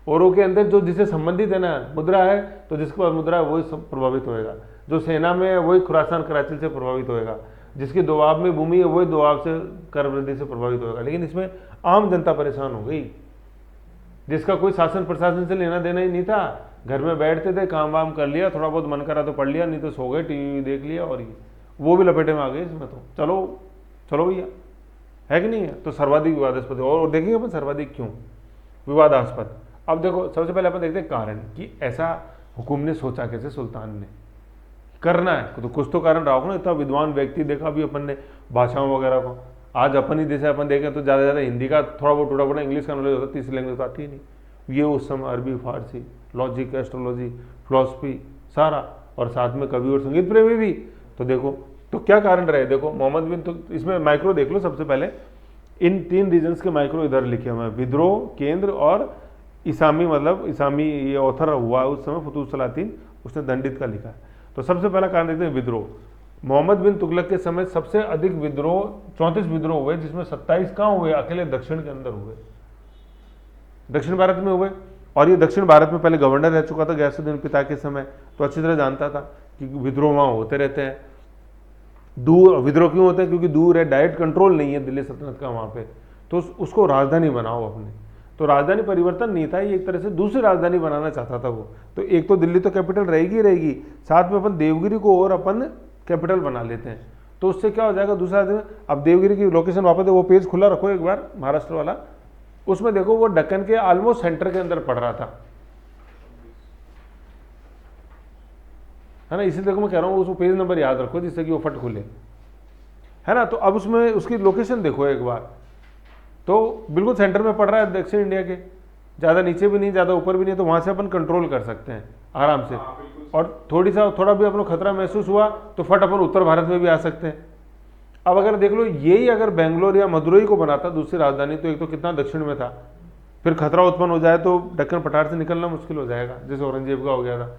औरों के अंदर जो जिससे संबंधित है ना, मुद्रा है तो जिसके पास मुद्रा है वही सब प्रभावित होएगा, जो सेना में है वही खुरासान कराची से प्रभावित होएगा, जिसके दबाव में भूमि है वही दबाव से कर वृद्धि से प्रभावित होगा। लेकिन इसमें आम जनता परेशान हो गई, जिसका कोई शासन प्रशासन से लेना देना ही नहीं था। घर में बैठते थे, काम वाम कर लिया, थोड़ा बहुत मन करा तो पढ़ लिया, नहीं तो सो गए, टीवी देख लिया, और ये वो भी लपेटे में आ गए इसमें। तो चलो चलो भैया, है कि नहीं है? तो सर्वाधिक विवादास्पद है। और देखेंगे अपन सर्वाधिक क्यों विवादास्पद। अब देखो, सबसे पहले अपन देखते हैं कारण कि ऐसा हुकुम ने सोचा कैसे, सुल्तान ने करना है तो कुछ तो कारण रहा होगा ना। इतना विद्वान व्यक्ति देखा भी अपन ने भाषाओं वगैरह को। आज अपन ही जैसे अपन देखें तो ज़्यादा से ज़्यादा हिंदी का थोड़ा बहुत टूटा फूटा, इंग्लिश का नॉलेज होता है, तीसरी लैंग्वेज तो आती ही नहीं। ये उस समय अरबी, फारसी, लॉजिक, एस्ट्रोलॉजी, फिलॉसफी सारा, और साथ में कवि और संगीत प्रेमी भी। तो देखो, तो क्या कारण रहे? देखो मोहम्मद बिन, तो इसमें माइक्रो देख लो। सबसे पहले इन 3 रीजन्स के माइक्रो इधर लिखे हुए हैं, विद्रोह, केंद्र और इसामी। मतलब इसामी ये ऑथर हुआ उस समय फतूह सलातीन, उसने दंडित का लिखा है। तो सबसे पहला कारण देखते हैं विद्रोह। मोहम्मद बिन तुगलक के समय सबसे अधिक विद्रोह 34 विद्रोह हुए, जिसमें 27 कहाँ हुए? अकेले दक्षिण के अंदर हुए, दक्षिण भारत में हुए। और ये दक्षिण भारत में पहले गवर्नर रह चुका था गयासुद्दीन पिता के समय, तो अच्छी तरह जानता था कि विद्रोह वहाँ होते रहते हैं। दूर विद्रोह क्यों होते हैं? क्योंकि दूर है, डायरेक्ट कंट्रोल नहीं है दिल्ली सल्तनत का वहाँ पे, तो उसको राजधानी बनाओ अपने। तो राजधानी परिवर्तन नहीं था, ये एक तरह से दूसरी राजधानी बनाना चाहता था वो। तो एक तो दिल्ली तो कैपिटल रहेगी रहेगी, साथ में अपन देवगिरी को और अपन कैपिटल बना लेते हैं। तो उससे क्या हो जाएगा? दूसरा आदमी, अब देवगिरी की लोकेशन वापस, वो पेज खुला रखो एक बार, महाराष्ट्र वाला, उसमें देखो वो दक्कन के ऑलमोस्ट सेंटर के अंदर पड़ रहा था, है ना। इसी देखो मैं कह रहा हूँ, उसको पेज नंबर याद रखो जिससे कि वो फट खुले, है ना। तो अब उसमें उसकी लोकेशन देखो एक बार, तो बिल्कुल सेंटर में पड़ रहा है दक्षिण इंडिया के, ज़्यादा नीचे भी नहीं, ज़्यादा ऊपर भी नहीं। तो वहाँ से अपन कंट्रोल कर सकते हैं आराम से। और थोड़ा भी अपन को खतरा महसूस हुआ तो फट अपन उत्तर भारत में भी आ सकते हैं। अब अगर देख लो, यही अगर बेंगलोर या मदुरई को बनाता दूसरी राजधानी, तो एक तो कितना दक्षिण में था, फिर खतरा उत्पन्न हो जाए तो दक्कन पठार से निकलना मुश्किल हो जाएगा, जैसे औरंगजेब का हो गया था।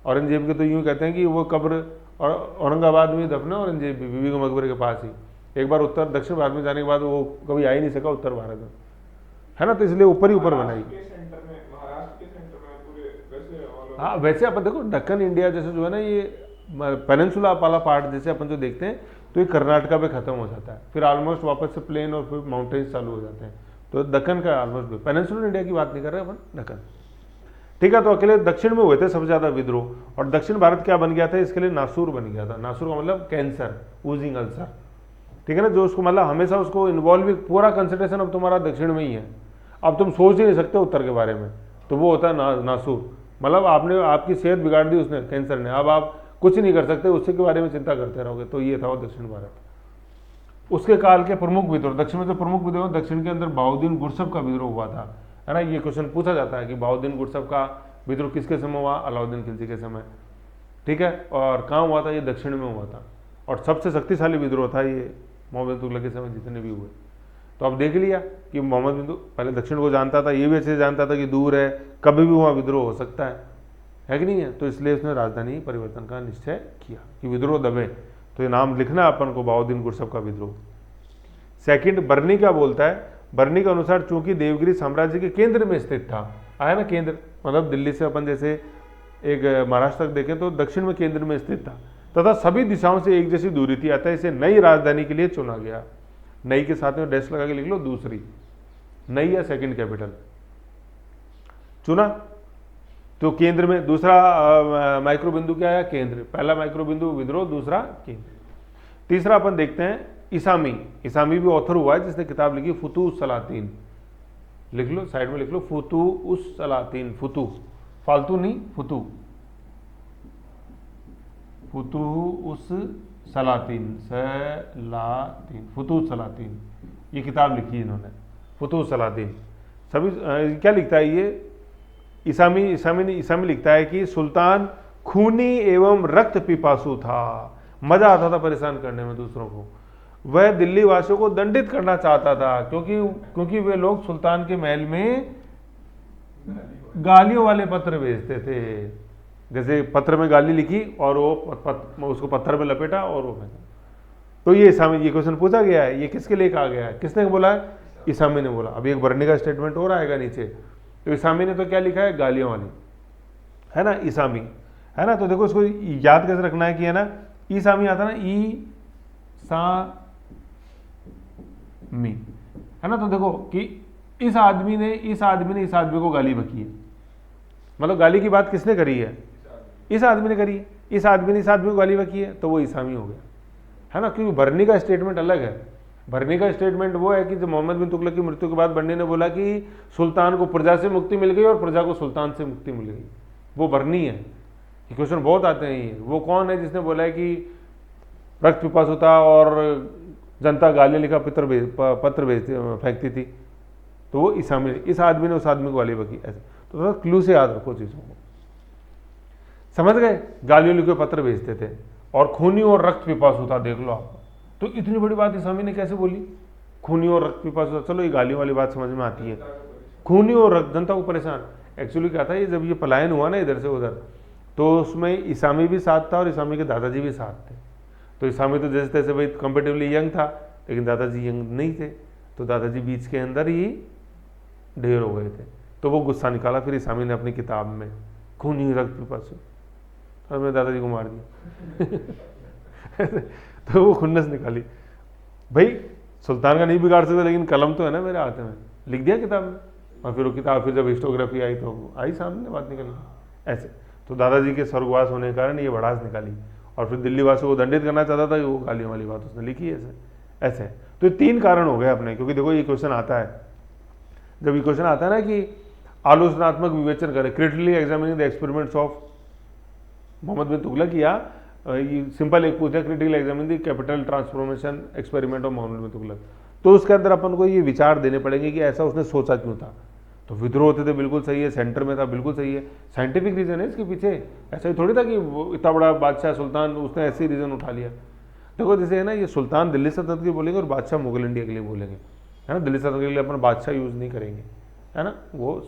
औरंगजेब के तो यूँ कहते हैं कि वो कब्र और औरंगाबाद में दफन है औरंगजेब भी, बीबी के मकबरे के पास ही। एक बार उत्तर दक्षिण भारत में जाने के बाद वो कभी आ ही नहीं सका उत्तर भारत में, है ना। तो इसलिए ऊपर ही ऊपर बनाई। हाँ, वैसे अपन देखो दक्कन इंडिया जैसे जो है ना, ये पेनिनसुला वाला पार्ट जैसे अपन जो देखते हैं, तो ये कर्नाटका पे खत्म हो जाता है, फिर ऑलमोस्ट वापस से प्लेन और फिर माउंटेन्स चालू हो जाते हैं। तो दक्कन का ऑलमोस्ट, पेनिनसुला इंडिया की बात नहीं कर रहे अपन, दक्कन, ठीक है। तो अकेले दक्षिण में हुए थे सबसे ज़्यादा विद्रोह। और दक्षिण भारत क्या बन गया था? इसके लिए नासूर बन गया था। नासूर का मतलब कैंसर, ऊजिंग अल्सर, ठीक है ना, जो उसको मतलब हमेशा उसको इन्वॉल्व, पूरा कंसंट्रेशन अब तुम्हारा दक्षिण में ही है, अब तुम सोच ही नहीं सकते उत्तर के बारे में। तो वो होता है नासूर, मतलब आपने आपकी सेहत बिगाड़ दी उसने, कैंसर ने, अब आप कुछ नहीं कर सकते, उसके बारे में चिंता करते रहोगे। तो ये था वो दक्षिण भारत। उसके काल के प्रमुख विद्रोह, दक्षिण में तो प्रमुख विद्रोह, दक्षिण के अंदर बहाउद्दीन गुरसब का विद्रोह हुआ था, है ना। ये क्वेश्चन पूछा जाता है कि बहाउद्दीन गुरसब का विद्रोह किसके समय हुआ? अलाउद्दीन खिलजी के समय, ठीक है। और कहाँ हुआ था? ये दक्षिण में हुआ था। और सबसे शक्तिशाली विद्रोह था ये मोहम्मद तुगलक के समय जितने भी हुए। तो अब देख लिया कि मोहम्मद बिन पहले दक्षिण को जानता था, ये भी अच्छे से जानता था कि दूर है, कभी भी वहाँ विद्रोह हो सकता है कि नहीं है। तो इसलिए उसने राजधानी परिवर्तन का निश्चय किया कि विद्रोह दबे। तो ये नाम लिखना अपन को, बहाउद्दीन गुरसब का विद्रोह। सेकंड, बर्नी क्या बोलता है? बर्नी के अनुसार चूंकि देवगिरी साम्राज्य के केंद्र में स्थित था, आया ना केंद्र, मतलब दिल्ली से अपन जैसे एक महाराष्ट्र तक देखें तो दक्षिण में केंद्र में स्थित था, तथा सभी दिशाओं से एक जैसी दूरी थी, अतः इसे नई राजधानी के लिए चुना गया। नई के साथ में डैश लगा के लिख लो, दूसरी नई या सेकंड कैपिटल चुना। तो केंद्र में दूसरा माइक्रो बिंदु क्या है? केंद्र। पहला माइक्रो बिंदु विद्रोह, दूसरा केंद्र। तीसरा अपन देखते हैं इसामी। इसामी भी ऑथर हुआ है जिसने किताब लिखी फतूह सलातीन, लिख लो साइड में, लिख लो फतूह उस सलातीन, फतूह फालतू नहीं, फतूह, फतूह उस सलातीन, सलातीन, फतूह सलातीन, ये किताब लिखी इन्होंने, फतूह सलातीन। सभी क्या लिखता है ये? इसामी लिखता है कि सुल्तान खूनी एवं रक्त पिपासु था, मजा आता था परेशान करने में दूसरों को। वह दिल्ली वासियों को दंडित करना चाहता था, क्योंकि वे लोग सुल्तान के महल में गालियों वाले पत्र भेजते थे। जैसे पत्र में गाली लिखी और वो उसको पत्थर में लपेटा और वो भेजा। तो ये इसामी, ये क्वेश्चन पूछा गया है, ये किसके लिए कहा गया है? किसने बोला है? इसामी ने बोला। अभी एक बर्नी का स्टेटमेंट और आएगा नीचे। तो इसामी ने तो क्या लिखा है? गालियों वाली, है ना, इसामी, है ना। तो देखो इसको याद कैसे रखना है कि, है ना, ईसामी आता ना, ई मी, है ना। तो देखो कि इस आदमी ने इस आदमी को गाली बकी है, मतलब गाली की बात किसने करी है, इस आदमी ने करी है। इस आदमी ने इस आदमी को गाली बकी है तो वो इसामी हो गया, है ना। क्योंकि बर्नी का स्टेटमेंट अलग है। बर्नी का स्टेटमेंट वो है कि जब मोहम्मद बिन तुगलक की मृत्यु के बाद बर्नी ने बोला कि सुल्तान को प्रजा से मुक्ति मिल गई और प्रजा को सुल्तान से मुक्ति मिल गई, वो बर्नी है। ये क्वेश्चन बहुत आते हैं। ये वो कौन है जिसने बोला है कि रक्त पिपासु था और जनता गाली लिखा पत्र भेजती फेंकती थी, तो वो इस आदमी ने उस आदमी को गाली बकी। ऐसे तो थोड़ा क्लू से याद रखो चीज़ों को, समझ गए। गालियों लिखे पत्र भेजते थे और खूनी और रक्त पिपासु था, देख लो आप। तो इतनी बड़ी बात इसामी ने कैसे बोली, खूनी और रक्त पिपासु था। चलो ये गालियों वाली बात समझ में आती है, खूनी और रक्त, जनता को परेशान। एक्चुअली क्या था, ये जब ये पलायन हुआ ना इधर से उधर, तो उसमें इसामी भी साथ था और इसामी के दादाजी भी साथ थे। तो इसामी तो जैसे तैसे भाई कंपेरेटिवली यंग था, लेकिन दादाजी यंग नहीं थे, तो दादाजी बीच के अंदर ही ढेर हो गए थे। तो वो गुस्सा निकाला फिर इसामी ने अपनी किताब में, खूनी रक्त पिपासु, और मैंने दादाजी को मार दिया। तो वो खुन्नस निकाली, भाई सुल्तान का नहीं बिगाड़ सकते, लेकिन कलम तो है ना मेरे हाथ में, लिख दिया किताब में। और फिर वो किताब फिर जब हिस्टोग्राफी आई तो आई सामने बात निकली ऐसे। तो दादाजी के स्वर्गवास होने के कारण ये भड़ास निकाली, और फिर दिल्ली वासियों को दंडित करना चाहता था, वो गालियों वाली बात उसने लिखी ऐसे ऐसे। तो ये 3 कारण हो गए अपने, क्योंकि देखो ये क्वेश्चन आता है, जब ये क्वेश्चन आता है ना कि आलोचनात्मक विवेचन करें, critically examining the experiments of Mohammad bin Tughlaq, या सिंपल एक पूछा critical examining the capital transformation experiment of Mohammad bin Tughlaq, तो उसके अंदर अपन को ये विचार देने पड़ेंगे कि ऐसा उसने सोचा क्यों था। तो विद्रोह होते थे, बिल्कुल सही है, सेंटर में था, बिल्कुल सही है, साइंटिफिक रीजन है इसके पीछे। ऐसा ही थोड़ी था कि वो इतना बड़ा बादशाह सुल्तान, उसने ऐसे ही रीजन उठा लिया। देखो जैसे है ना, ये सुल्तान दिल्ली सल्तनत के बोलेंगे और बादशाह मुगल इंडिया के लिए बोलेंगे, है ना। दिल्ली सल्तनत के लिए अपन बादशाह यूज़ नहीं करेंगे, है ना, वो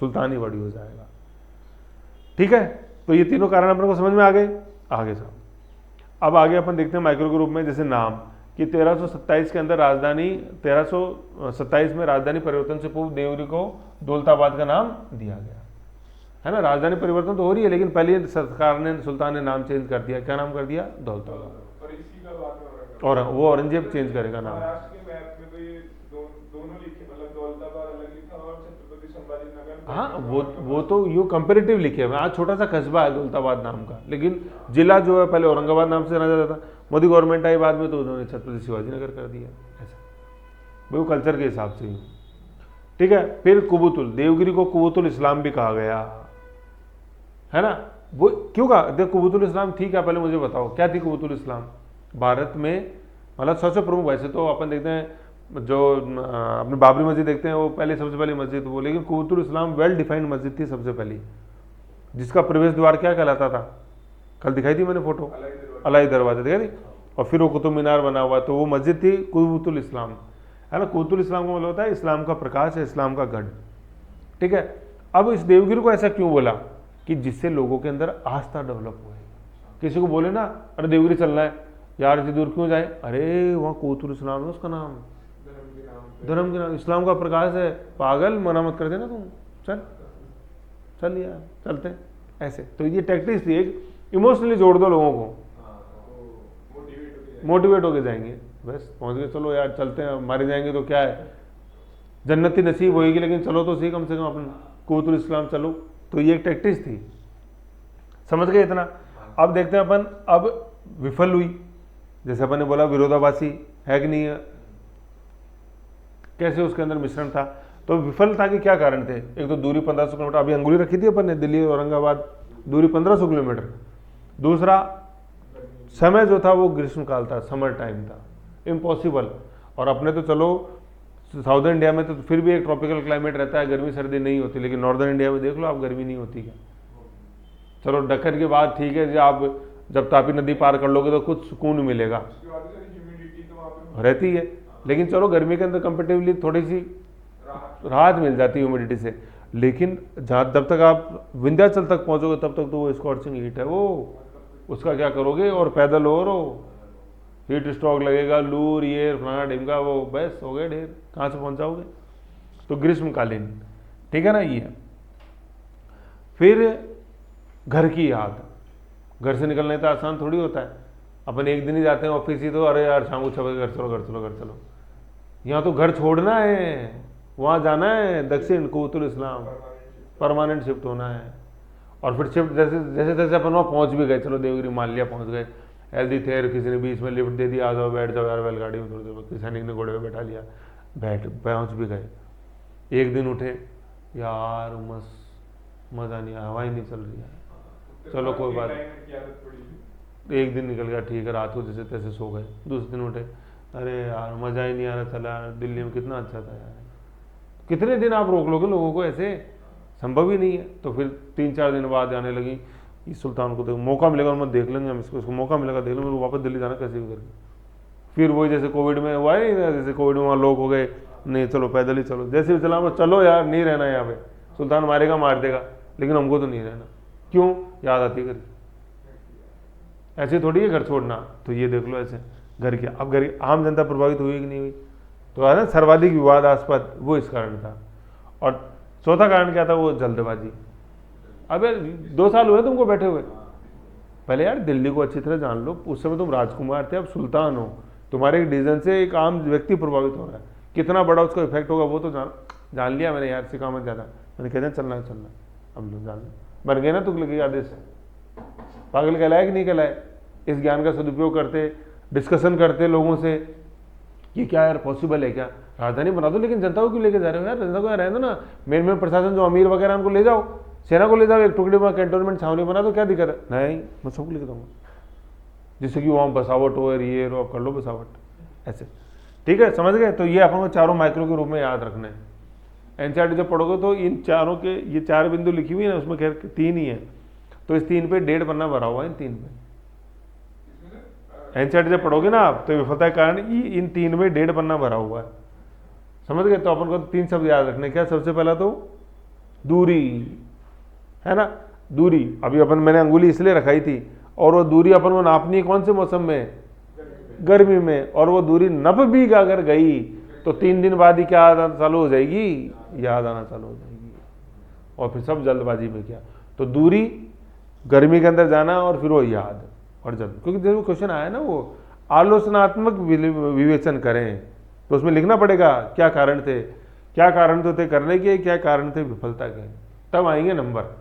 सुल्तान ही वर्ड यूज आएगा। ठीक है, तो ये तीनों कारण अपन को समझ में आ गए। आगे साहब, अब आगे अपन देखते हैं माइक्रो ग्रुप में, जैसे नाम कि 1327 के अंदर राजधानी, 1327 में राजधानी परिवर्तन से पूर्व देवगिरी को दौलताबाद का नाम दिया गया, है ना। राजधानी परिवर्तन तो हो रही है, लेकिन पहले सरकार ने, सुल्तान ने नाम चेंज कर दिया। क्या नाम कर दिया, दौलताबाद। और इसी का बाद में और वो औरंगजेब चेंज करेगा नाम। महाराष्ट्र के मैप में तो ये दोनों लिखे, मतलब दौलताबाद अलग लिखा और छत्रपति संभाजी नगर। हाँ, वो तो यू कंपेरेटिव लिखे हुए। आज छोटा सा कस्बा है दौलताबाद नाम का, लेकिन जिला जो है पहले औरंगाबाद नाम से जाना जाता था। मोदी गवर्नमेंट आई बाद में तो उन्होंने छत्रपति शिवाजी नगर कर दिया, ऐसा वो कल्चर के हिसाब से ही। ठीक है, फिर कुबुतुल, देवगिरी को कुबुतुल इस्लाम भी कहा गया, है ना। वो क्यों कहा, देख कुबुतुल इस्लाम थी क्या, पहले मुझे बताओ क्या थी कुबुतुल इस्लाम भारत में। मतलब सबसे प्रमुख, वैसे तो अपन देखते हैं जो अपने बाबरी मस्जिद देखते हैं, वो पहले सबसे पहली मस्जिद वो, लेकिन कुबुतुल इस्लाम वेल डिफाइंड मस्जिद थी सबसे पहली, जिसका प्रवेश द्वार क्या कहलाता था, कल दिखाई थी मैंने फोटो, अलाई दरवाजा दिखाई थी। और फिर वो कुतुब मीनार बना हुआ, तो वो मस्जिद थी कुबुतुल इस्लाम, है ना। कुबुतुल इस्लाम का मतलब होता है इस्लाम का प्रकाश है, इस्लाम का गढ़। ठीक है, अब इस देवगिरी को ऐसा क्यों बोला कि जिससे लोगों के अंदर आस्था डेवलप हुए। किसी को बोले ना, अरे देवगिरी चलना है यार, इतनी दूर क्यों जाए, अरे वहाँ कुबुतुल इस्लाम है उसका नाम, धर्म के नाम, इस्लाम का प्रकाश है, पागल मना मत कर देना तुम, चल यार चलते हैं ऐसे। तो ये टैक्टिक्स थी, एक इमोशनली जोड़ दो लोगों को, मोटिवेट होके जाएंगे, बस पहुंच गए, चलो यार चलते हैं, मारे जाएंगे तो क्या है, जन्नती नसीब होएगी, लेकिन चलो तो सही कम से कम अपन कुबुतुल इस्लाम चलो। तो ये एक टैक्टिक्स थी, समझ गए इतना। अब देखते हैं अपन, अब विफल हुई, जैसे अपन ने बोला विरोधाभासी है कि नहीं है, कैसे उसके अंदर मिश्रण था। तो विफलता के क्या कारण थे, एक तो दूरी 1500 किलोमीटर, अभी अंगुली रखी थी अपन ने, दिल्ली औरंगाबाद दूरी 1500 किलोमीटर। दूसरा समय जो था वो ग्रीष्मकाल था, समर टाइम था, इम्पॉसिबल। और अपने तो चलो साउदर्न इंडिया में तो फिर भी एक ट्रॉपिकल क्लाइमेट रहता है, गर्मी सर्दी नहीं होती, लेकिन नॉर्दर्न इंडिया में देख लो आप, गर्मी नहीं होती क्या। चलो दक्कन के बाद ठीक है जी, आप जब तापी नदी पार कर लोगे तो कुछ सुकून मिलेगा, रहती है, लेकिन चलो गर्मी के अंदर कंपेरेटिवली थोड़ी सी राहत मिल जाती है ह्यूमिडिटी से। लेकिन जहाँ जब तक आप विंध्याचल तक पहुँचोगे तब तक तो वो स्कॉर्चिंग हीट है, वो उसका क्या करोगे, और पैदल हो रो, हीट स्ट्रोक लगेगा, लू ये फलाना ढिमका, वो बस हो गए ढेर, कहाँ से पहुँच जाओगे। तो ग्रीष्मकालीन, ठीक है ना। ये फिर घर की याद, घर से निकलने तो आसान थोड़ी होता है, अपन एक दिन ही जाते हैं ऑफिस ही, तो अरे यार शाम को 6 बजे घर चलो घर चलो घर चलो। यहाँ तो घर छोड़ना है, वहाँ जाना है दक्षिण कुवैतुल इस्लाम, परमानेंट शिफ्ट होना है। और फिर शिफ्ट जैसे जैसे जैसे अपन वहाँ पहुँच भी गए, चलो देवगिरी माल्या पहुँच गए, हेल्दी थे, किसी ने बीच में लिफ्ट दे दी, आ जाओ बैठ जाओ यार बैलगाड़ी में, थोड़ी देर किसी सैनिक ने घोड़े पे बैठा लिया, पहुँच भी गए। एक दिन उठे, यार मज़ा नहीं आया, हवा ही नहीं चल रही है, चलो कोई बात। एक दिन निकल गया, ठीक है, रात को जैसे तैसे सो गए। दूसरे दिन उठे, अरे यार मज़ा ही नहीं आ रहा, चला दिल्ली में कितना अच्छा था यार। कितने दिन आप रोक लोगे लोगों को, ऐसे संभव ही नहीं है। तो फिर 3-4 दिन बाद आने लगी, इस सुल्तान को देखो, मौका मिलेगा उनमें देख लेंगे हम इसको मौका मिलेगा देख लेंगे, वापस दिल्ली जाना कैसे भी करके। फिर वही जैसे कोविड में हुआ है, जैसे कोविड में वहाँ लोग हो गए, नहीं चलो पैदल ही चलो, जैसे भी चला चलो यार, नहीं रहना यहाँ पे, सुल्तान मारेगा मार देगा, लेकिन हमको तो नहीं रहना। क्यों? याद आती घर की। ऐसे थोड़ी है घर छोड़ना। तो ये देख लो ऐसे घर की, अब घर की आम जनता प्रभावित हुई कि नहीं हुई? तो है ना, सर्वाधिक विवादास्पद वो इस कारण था। और चौथा कारण क्या था? वो जल्दबाजी। अबे 2 साल हुए तुमको बैठे हुए, पहले यार दिल्ली को अच्छी तरह जान लो। उस समय तुम राजकुमार थे, अब सुल्तान हो, तुम्हारे एक डिसीजन से एक आम व्यक्ति प्रभावित हो रहा है, कितना बड़ा उसका इफेक्ट होगा वो तो जान लिया मैंने यार, सिखा मत ज़्यादा, मैंने कहते हैं चलना चलना, अब लोग जान बन गए ना तुगलक के आदेश। पागल कहलाए कि नहीं कहलाए? इस ज्ञान का सदुपयोग करते, डिस्कशन करते लोगों से कि क्या यार पॉसिबल है क्या, राजधानी बना दो, लेकिन जनता को क्यों लेके जा रहे हो यार, जनता को यहाँ रहने दो ना, मेन प्रशासन जो अमीर वगैरह उनको ले जाओ, सेना को ले जाओ, एक टुकड़े में कैंटोनमेंट छावनी बना दो, क्या दिक्कत है? नहीं, मैं सबको लेके जाऊँगा, जिससे कि वहाँ बसावट हो, ये रो, कर लो बसावट ऐसे। ठीक है, समझ गए? तो ये अपन को चारों माइक्रो के रूप में याद रखना है। एनसीईआरटी जब पढ़ोगे तो इन चारों के ये 4 बिंदु लिखी हुई है ना, उसमें खैर 3 ही है, तो इस 3 पे 1.5 पन्ना भरा हुआ है, इन 3 पे। एनसीईआरटी जब पढ़ोगे ना आप, तो विफलता के कारण इन 3 में 1.5 पन्ना भरा हुआ है, समझ गए? तो अपन को 3 शब्द याद रखने। क्या? सबसे पहला तो दूरी, है ना, दूरी। अभी अपन मैंने अंगुली इसलिए रखाई थी, और वो दूरी अपन को नापनी है कौन से मौसम में? गर्मी में। और वो दूरी नप भी अगर गई तो 3 दिन बाद ही क्या आना चालू हो जाएगी? याद आना चालू हो जाएगी। और फिर सब जल्दबाजी में क्या? तो दूरी, गर्मी के अंदर जाना, और फिर वो याद और जल्द। क्योंकि जब क्वेश्चन आया ना, वो आलोचनात्मक विवेचन करें, तो उसमें लिखना पड़ेगा क्या कारण थे, क्या कारण तो थे करने के, क्या कारण थे विफलता के, तब आएंगे नंबर।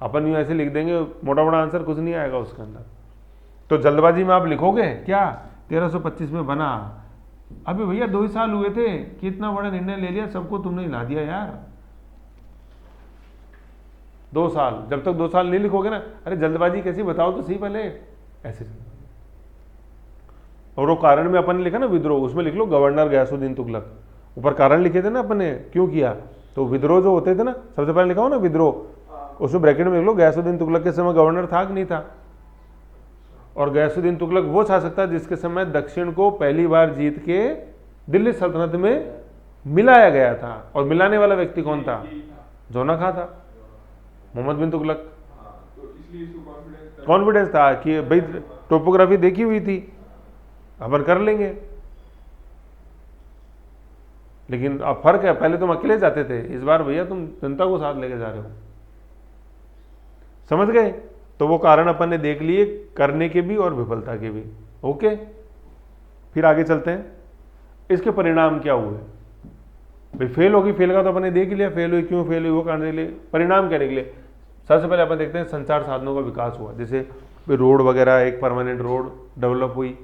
अपन यूँ ऐसे लिख देंगे मोटा मोटा आंसर, कुछ नहीं आएगा उसके अंदर। तो जल्दबाजी में आप लिखोगे क्या 1325 में बना, अबे भैया 2 ही साल हुए थे कि इतना बड़ा निर्णय ले लिया, सबको तुमने हिला दिया यार। 2 साल, जब तक 2 साल नहीं लिखोगे ना, अरे जल्दबाजी कैसी बताओ तो सही पहले, ऐसे। और वो कारण में अपन ने लिखा ना विद्रोह, उसमें लिख लो गवर्नर गयासुद्दीन तुगलक, ऊपर कारण लिखे थे ना अपन ने क्यों किया। तो विद्रोह जो होते थे ना, सबसे पहले लिखा हो ना विद्रोह, उसमें ब्रैकेट में लिख लो गयासुद्दीन तुगलक के समय गवर्नर था कि नहीं था। और गयासुद्दीन तुगलक वो शासक था जिसके समय दक्षिण को पहली बार जीत के दिल्ली सल्तनत में मिलाया गया था। और मिलाने वाला व्यक्ति कौन था? जोना खां था, मोहम्मद बिन तुगलक। कॉन्फिडेंस था कि भाई टोपोग्राफी देखी हुई थी, अपन कर लेंगे। लेकिन अब फर्क है, पहले तुम अकेले जाते थे, इस बार भैया तुम जनता को साथ लेके जा रहे हो, समझ गए? तो वो कारण अपन ने देख लिए, करने के भी और विफलता के भी। ओके, फिर आगे चलते हैं। इसके परिणाम क्या हुए? भाई फेल होगी, फेल का तो अपन ने देख लिया, फेल हुई क्यों फेल हुई वो कारण देख लिए, परिणाम क्या निकले। सबसे पहले अपन देखते हैं संचार साधनों का विकास हुआ, जैसे रोड वगैरह, एक परमानेंट रोड डेवलप हुई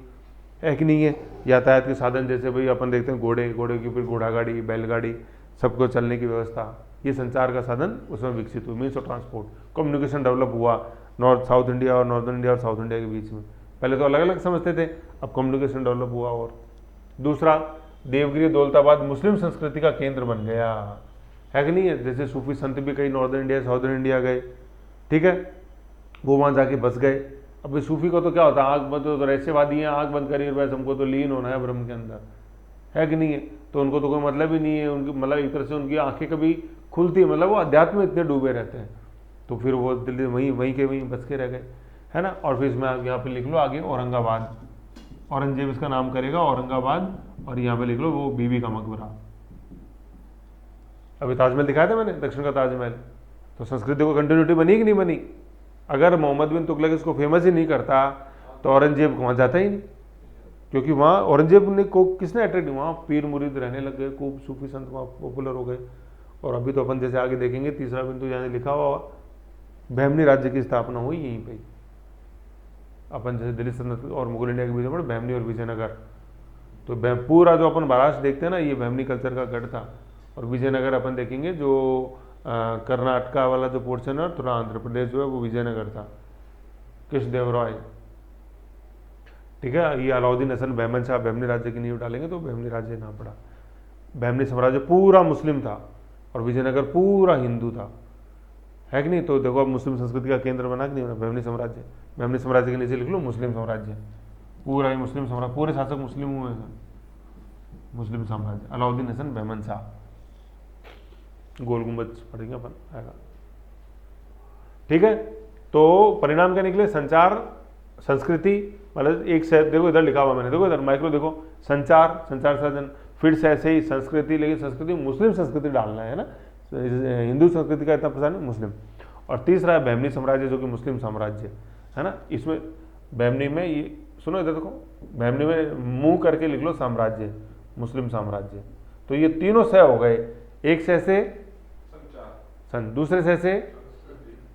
है कि नहीं है। यातायात के साधन जैसे भाई अपन देखते हैं घोड़े के फिर घोड़ा गाड़ी, बैलगाड़ी, सबको चलने की व्यवस्था, ये संचार का साधन उसमें विकसित हुई, means of transport. Communication develop हुआ नॉर्थ साउथ इंडिया और नॉर्दर्न इंडिया और साउथ इंडिया के बीच में। पहले तो अलग अलग समझते थे, अब कम्युनिकेशन डेवलप हुआ। और दूसरा, देवगिरी दौलताबाद मुस्लिम संस्कृति का केंद्र बन गया, है कि नहीं है। जैसे सूफी संत भी कई नॉर्दर्न इंडिया साउदर्न इंडिया गए, ठीक है, वो वहाँ जाके बस गए। अब सूफी को तो क्या होता है, आँख बंद तो रहस्यवादी हैं, आँख बंद करिए बस, हमको तो लीन होना है ब्रह्म के अंदर, है कि नहीं है। तो उनको तो कोई मतलब ही नहीं है, उनकी मतलब एक तरह से उनकी आंखें कभी खुलती है, मतलब वो अध्यात्म में इतने डूबे रहते हैं। तो फिर वो दिल्ली वहीं के वहीं बस के रह गए, है ना। और फिर इसमें यहाँ पे लिख लो आगे औरंगाबाद, औरंगजेब इसका नाम करेगा औरंगाबाद, और यहाँ पे लिख लो वो बीबी का मकबरा। अभी ताजमहल दिखाया था मैंने, दक्षिण का ताजमहल। तो संस्कृति को कंटिन्यूटी बनी कि नहीं बनी? अगर मोहम्मद बिन तुगलक इसको फेमस ही नहीं करता तो औरंगजेब वहाँ जाता ही नहीं, क्योंकि वहाँ औरंगजेब ने को किसने अट्रैक्ट, वहाँ पीर मुरीद रहने लग गए, खूब सूफी संत वहाँ पॉपुलर हो गए। और अभी तो अपन जैसे आगे देखेंगे तीसरा बिंदु यहाँ लिखा हुआ, बहमनी राज्य की स्थापना हुई यहीं पे। अपन जैसे दिल्ली सल्तनत और मुगल इंडिया के बीच में बहमनी और विजयनगर, तो पूरा जो अपन महाराष्ट्र देखते हैं ना, ये बहमनी कल्चर का गढ़ था। और विजयनगर अपन देखेंगे जो कर्नाटका वाला जो पोर्शन है, थोड़ा आंध्र प्रदेश जो है वो विजयनगर था, कृष्णदेवराय। ठीक है, ये अलाउद्दीन हसन बहमन शाह बहमनी राज्य की नींव डालेंगे तो बहमनी राज्य नाम पड़ा। बहमनी साम्राज्य पूरा मुस्लिम था और विजयनगर पूरा हिंदू था, है कि नहीं। तो देखो अब मुस्लिम संस्कृति का केंद्र बना कि नहीं बना बहमनी साम्राज्य। बहमनी साम्राज्य के नीचे लिख लो मुस्लिम साम्राज्य, पूरा ही मुस्लिम साम्राज्य, पूरे शासक मुस्लिम हुए हैं, मुस्लिम साम्राज्य, अलाउद्दीन हसन बहमन शाह। गोल गुंबद पढ़ेंगे अपन, आएगा। ठीक है, तो परिणाम क्या निकले, संचार संस्कृति, मतलब एक से देखो इधर लिखा हुआ मैंने, देखो इधर माइक्रो देखो, संचार संचार साधन, फिर से ऐसे ही संस्कृति, लेकिन संस्कृति मुस्लिम संस्कृति डालना है ना, हिंदू संस्कृति का इतना प्रसार नहीं, मुस्लिम। और तीसरा है बहमनी साम्राज्य जो कि मुस्लिम साम्राज्य है ना। इसमें बहमनी में ये सुनो इधर देखो, बहमनी में मुंह करके लिख लो साम्राज्य, मुस्लिम साम्राज्य। तो ये तीनों सह हो गए, एक सह से सन, दूसरे सह से,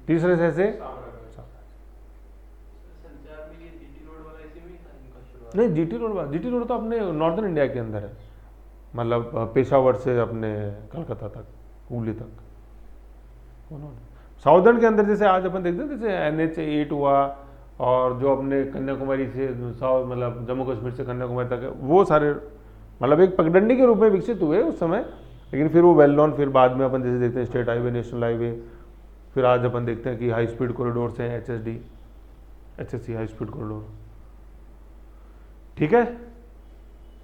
तीसरे सह से नहीं, जीटी रोड तो अपने नॉर्दर्न इंडिया के अंदर है, मतलब पेशावर से अपने कलकत्ता तक, हुगली तक। साउदर्न के अंदर जैसे आज अपन देखते हैं जैसे NH8 हुआ, और जो अपने कन्याकुमारी से मतलब जम्मू कश्मीर से कन्याकुमारी तक है, वो सारे मतलब एक पगडंडी के रूप में विकसित हुए उस समय, लेकिन फिर वो वेल नॉन, फिर बाद में अपन जैसे देखते हैं स्टेट हाईवे, नेशनल हाईवे, फिर आज अपन देखते हैं कि हाई स्पीड कॉरिडोर से HSC हाई स्पीड कॉरिडोर। ठीक है,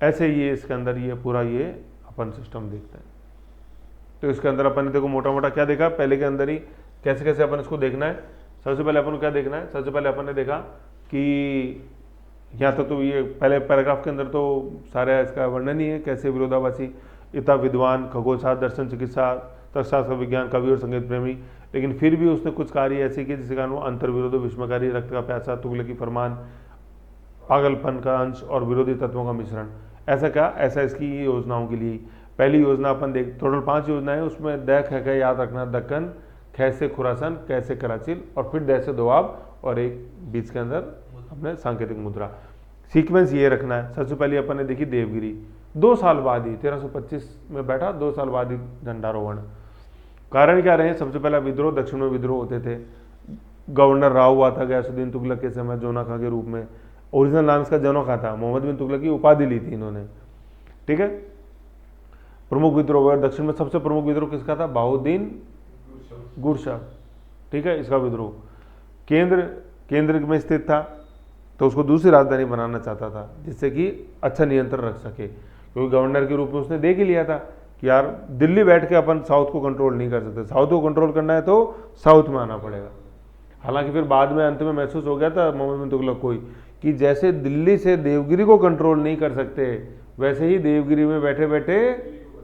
ऐसे ये इसके अंदर ये पूरा ये अपन सिस्टम देखते हैं। तो इसके अंदर अपन ने देखो मोटा मोटा क्या देखा, पहले के अंदर ही कैसे कैसे अपन इसको देखना है। सबसे पहले अपन को क्या देखना है, सबसे पहले अपन ने देखा कि यहाँ तक तो ये पहले पैराग्राफ के अंदर तो सारा इसका वर्णन ही है, कैसे विरोधाभासी, इतना विद्वान, खगोलशास्त्र, दर्शन, चिकित्सा, तर्कशास्त्र, विज्ञान, कवि और संगीत प्रेमी, लेकिन फिर भी उसने कुछ कार्य ऐसे किए जिसके कारण वो अंतर्विरोध, विस्मयकारी, रक्त का प्यासा, तुगलकी फरमान, पागलपन का अंश और विरोधी तत्वों का मिश्रण। ऐसा क्या, ऐसा इसकी योजनाओं के लिए। पहली योजना अपन देख, टोटल 5 योजनाएं, उसमें द ख ख याद रखना, दक्कन, ख से खुरासन, क से कराचिल, और फिर द से दोआब, और एक बीच के अंदर अपने सांकेतिक मुद्रा। सीक्वेंस ये रखना है। सबसे पहले अपन ने देखी देवगिरी, 2 साल बाद ही 1325 में बैठा, 2 साल बाद ही झंडारोहण। कारण क्या रहे, सबसे पहला विद्रोह, दक्षिण में विद्रोह होते थे, गवर्नर राव हुआ था गयासुद्दीन तुगलक के समय जोना खां के रूप में, ओरिजिनल नाम इसका जोना खां था, मोहम्मद बिन तुगलक की उपाधि ली थी इन्होंने। ठीक है, प्रमुख विद्रोह हुआ, दक्षिण में सबसे प्रमुख विद्रोह किसका था, बहाउद्दीन गुरशा। ठीक है, इसका विद्रोह केंद्र में स्थित था, तो उसको दूसरी राजधानी बनाना चाहता था जिससे कि अच्छा नियंत्रण रख सके, क्योंकि गवर्नर के रूप में उसने देख ही लिया था कि यार दिल्ली बैठ के अपन साउथ को कंट्रोल नहीं कर सकते, साउथ को कंट्रोल करना है तो साउथ में आना पड़ेगा। हालांकि फिर बाद में अंत में महसूस हो गया था मोहम्मद बिन तुगलक को कि जैसे दिल्ली से देवगिरी को कंट्रोल नहीं कर सकते, वैसे ही देवगिरी में बैठे बैठे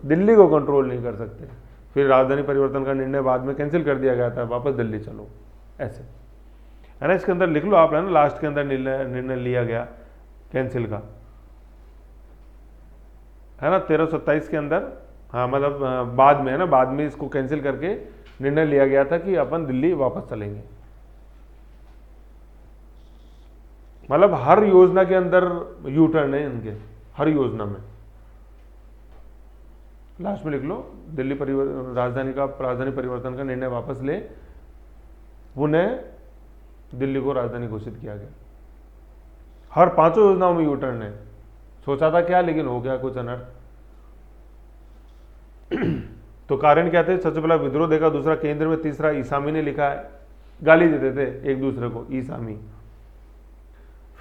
दिल्ली को कंट्रोल नहीं कर सकते। फिर राजधानी परिवर्तन का निर्णय बाद में कैंसिल कर दिया गया था, वापस दिल्ली चलो, ऐसे है ना। इसके अंदर लिख लो आप, है ना, लास्ट के अंदर निर्णय लिया गया कैंसिल का, है ना, 1327 के अंदर, हाँ मतलब बाद में, है ना, बाद में इसको कैंसिल करके निर्णय लिया गया था कि अपन दिल्ली वापस चलेंगे। मतलब हर योजना के अंदर यू टर्न है इनके, हर योजना में। लास्ट में लिख लो, दिल्ली राजधानी परिवर्तन का निर्णय वापस ले, पुनः दिल्ली को राजधानी घोषित किया गया। हर 5 योजनाओं में यू टर्न है। सोचा था क्या, लेकिन हो गया कुछ अनर्थ। तो कारण क्या थे, सबसे पहला विद्रोह देखा, दूसरा केंद्र में, तीसरा ईसामी ने लिखा है, गाली देते थे एक दूसरे को, ईसामी।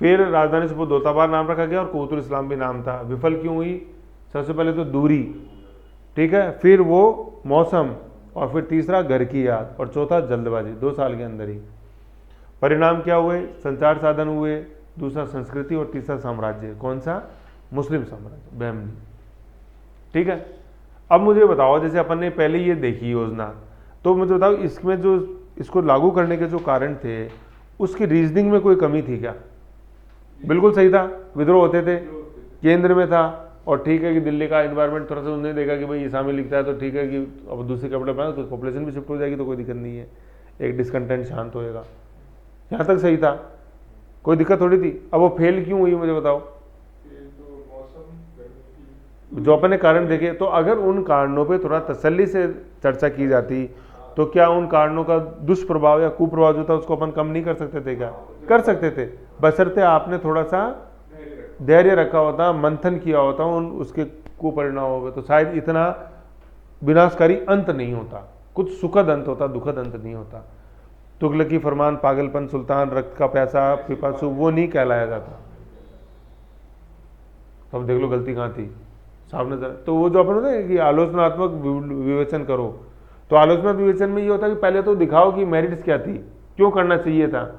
फिर राजधानी से दौलताबाद नाम रखा गया और कुवैतुल इस्लाम भी नाम था। विफल क्यों हुई, सबसे पहले तो दूरी, ठीक है, फिर वो मौसम, और फिर तीसरा घर की याद, और चौथा जल्दबाजी, 2 साल के अंदर ही। परिणाम क्या हुए, संचार साधन हुए, दूसरा संस्कृति, और तीसरा साम्राज्य। कौन सा, मुस्लिम साम्राज्य, बहमनी। ठीक है, अब मुझे बताओ, जैसे अपन ने पहले ये देखी योजना, तो मुझे बताओ इसमें जो इसको लागू करने के जो कारण थे, उसकी रीजनिंग में कोई कमी थी क्या, बिल्कुल सही था, विद्रोह होते थे, केंद्र में था। और ठीक है कि दिल्ली का एनवायरनमेंट थोड़ा सा उन्होंने देखा कि भाई इसामी लिखता है तो ठीक है कि अब दूसरी कैपिटल बना तो पॉपुलेशन भी शिफ्ट हो जाएगी तो कोई दिक्कत नहीं है, एक डिसकंटेंट शांत होएगा। यहाँ तक सही था, कोई दिक्कत थोड़ी थी। अब वो फेल क्यों हुई मुझे बताओ। ये तो मौसम, गर्मी की जो अपने कारण देखे, तो अगर उन कारणों पे थोड़ा तसल्ली से चर्चा की जाती तो क्या उन कारणों का दुष्प्रभाव या कुप्रभाव जो था उसको अपन कम नहीं कर सकते थे? क्या कर सकते थे, बशर्ते आपने थोड़ा सा धैर्य रखा होता, मंथन किया होता उन उसके कुपरिणामों पे, तो शायद इतना विनाशकारी अंत नहीं होता, कुछ सुखद अंत होता, दुखद अंत नहीं होता। तुगलकी फरमान, पागलपन, सुल्तान, रक्त का प्यासा, पिपासु, वो नहीं कहलाया जाता। तो अब देख लो गलती कहाँ थी, सामने जरा। तो वो जो अपन होता है कि आलोचनात्मक विवेचन करो, तो आलोचनात्मक विवेचन में ये होता है कि पहले तो दिखाओ कि मेरिट्स क्या थी, क्यों करना चाहिए था,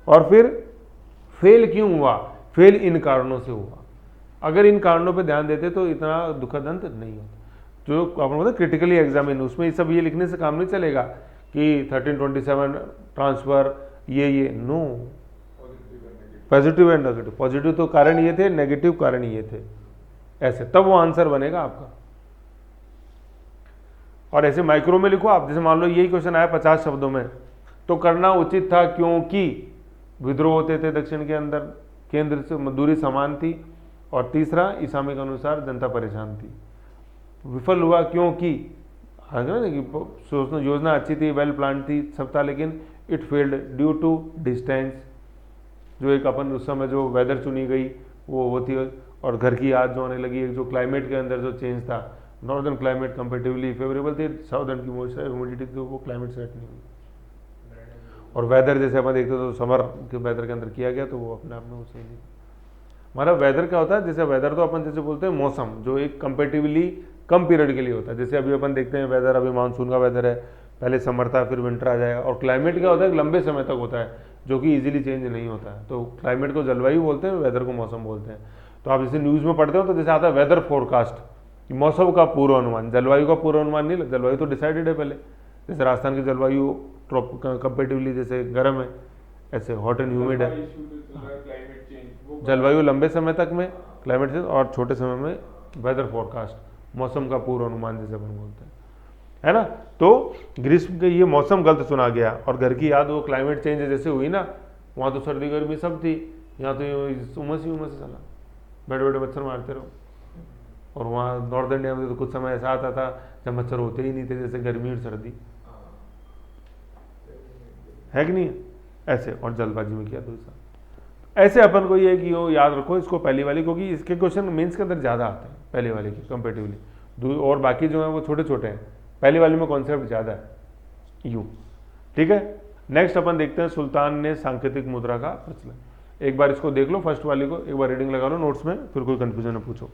और फिर फेल क्यों हुआ, फेल इन कारणों से हुआ। अगर इन कारणों पे ध्यान देते तो इतना दुखद अंत नहीं होता। जो अपन बोलते क्रिटिकली एग्जामिन, उसमें ये सब ये लिखने से काम नहीं चलेगा कि 1327 ट्रांसफर ये नो। पॉजिटिव एंड नेगेटिव, पॉजिटिव तो कारण ये थे, नेगेटिव कारण ये थे, ऐसे तब वो आंसर बनेगा आपका। और ऐसे माइक्रो में लिखो आप, जैसे मान लो यही क्वेश्चन आया 50 शब्दों में, तो करना उचित था क्योंकि विद्रोह होते थे दक्षिण के अंदर, केंद्र से दूरी समान थी, और तीसरा ईसामी के अनुसार जनता परेशान थी। विफल हुआ क्योंकि योजना अच्छी थी, वेल प्लान थी, सब था, लेकिन it failed due to distance. जो एक अपन उस समय जो वेदर चुनी गई वो थी, और घर की याद जो आने लगी, एक जो क्लाइमेट के अंदर जो चेंज था, नॉर्दर्न क्लाइमेट कंपेरेटिवली फेवरेबल थी, साउदर्न की ह्यूमिडिटी थी, वो क्लाइमेट सेट नहीं हुई। और वेदर जैसे अपन देखते तो समर के वेदर के अंदर किया गया, तो वो अपने आप में वो सही नहीं। हमारा वेदर क्या होता है, जैसे वेदर तो अपन जैसे बोलते हैं मौसम, जो एक कंपेरेटिवली कम पीरियड के लिए होता है। जैसे अभी अपन देखते हैं वेदर, अभी मानसून का वेदर है, पहले समर था फिर विंटर आ जाएगा। और क्लाइमेट क्या होता है, लंबे समय तक होता है, जो कि इजीली चेंज नहीं होता है। तो क्लाइमेट को जलवायु बोलते हैं, वेदर को मौसम बोलते हैं। तो आप जैसे न्यूज़ में पढ़ते हो तो जैसे आता है वेदर फोरकास्ट, मौसम का पूर्वानुमान, जलवायु का पूर्वानुमान नहीं, जलवायु तो डिसाइडेड है पहले। जैसे राजस्थान की जलवायु कंपेरेटिवली जैसे गर्म है, ऐसे हॉट एंड ह्यूमिड है। जलवायु लंबे समय तक में, क्लाइमेट चेंज, और छोटे समय में वेदर फोरकास्ट, मौसम का पूर्वानुमान जैसे अपन बोलते हैं, है ना। तो ग्रीष्म के ये मौसम गलत चुना गया। और घर की याद, वो क्लाइमेट चेंज जैसे हुई ना, वहाँ तो सर्दी गर्मी सब थी, यहाँ तो उमस ही उमस चला, बैठे बैठे मच्छर मारते रहो। और वहाँ नॉर्थ इंडिया में तो कुछ समय ऐसा आता था जब मच्छर होते ही नहीं थे, जैसे गर्मी और सर्दी, है कि नहीं ऐसे। और जल्दबाजी में किया तो ऐसे अपन को ये कि वो याद रखो इसको, पहली वाली, क्योंकि इसके क्वेश्चन मेंस के अंदर ज़्यादा आते हैं पहले वाले के कंपेरेटिवली, और बाकी जो है वो छोटे छोटे हैं। पहली वाली में कॉन्सेप्ट ज़्यादा है यूँ, ठीक है। नेक्स्ट अपन देखते हैं सुल्तान ने सांकेतिक मुद्रा का प्रचलन। एक बार इसको देख लो, फर्स्ट वाली को एक बार रीडिंग लगा लो नोट्स में, फिर कोई कन्फ्यूजन है पूछो।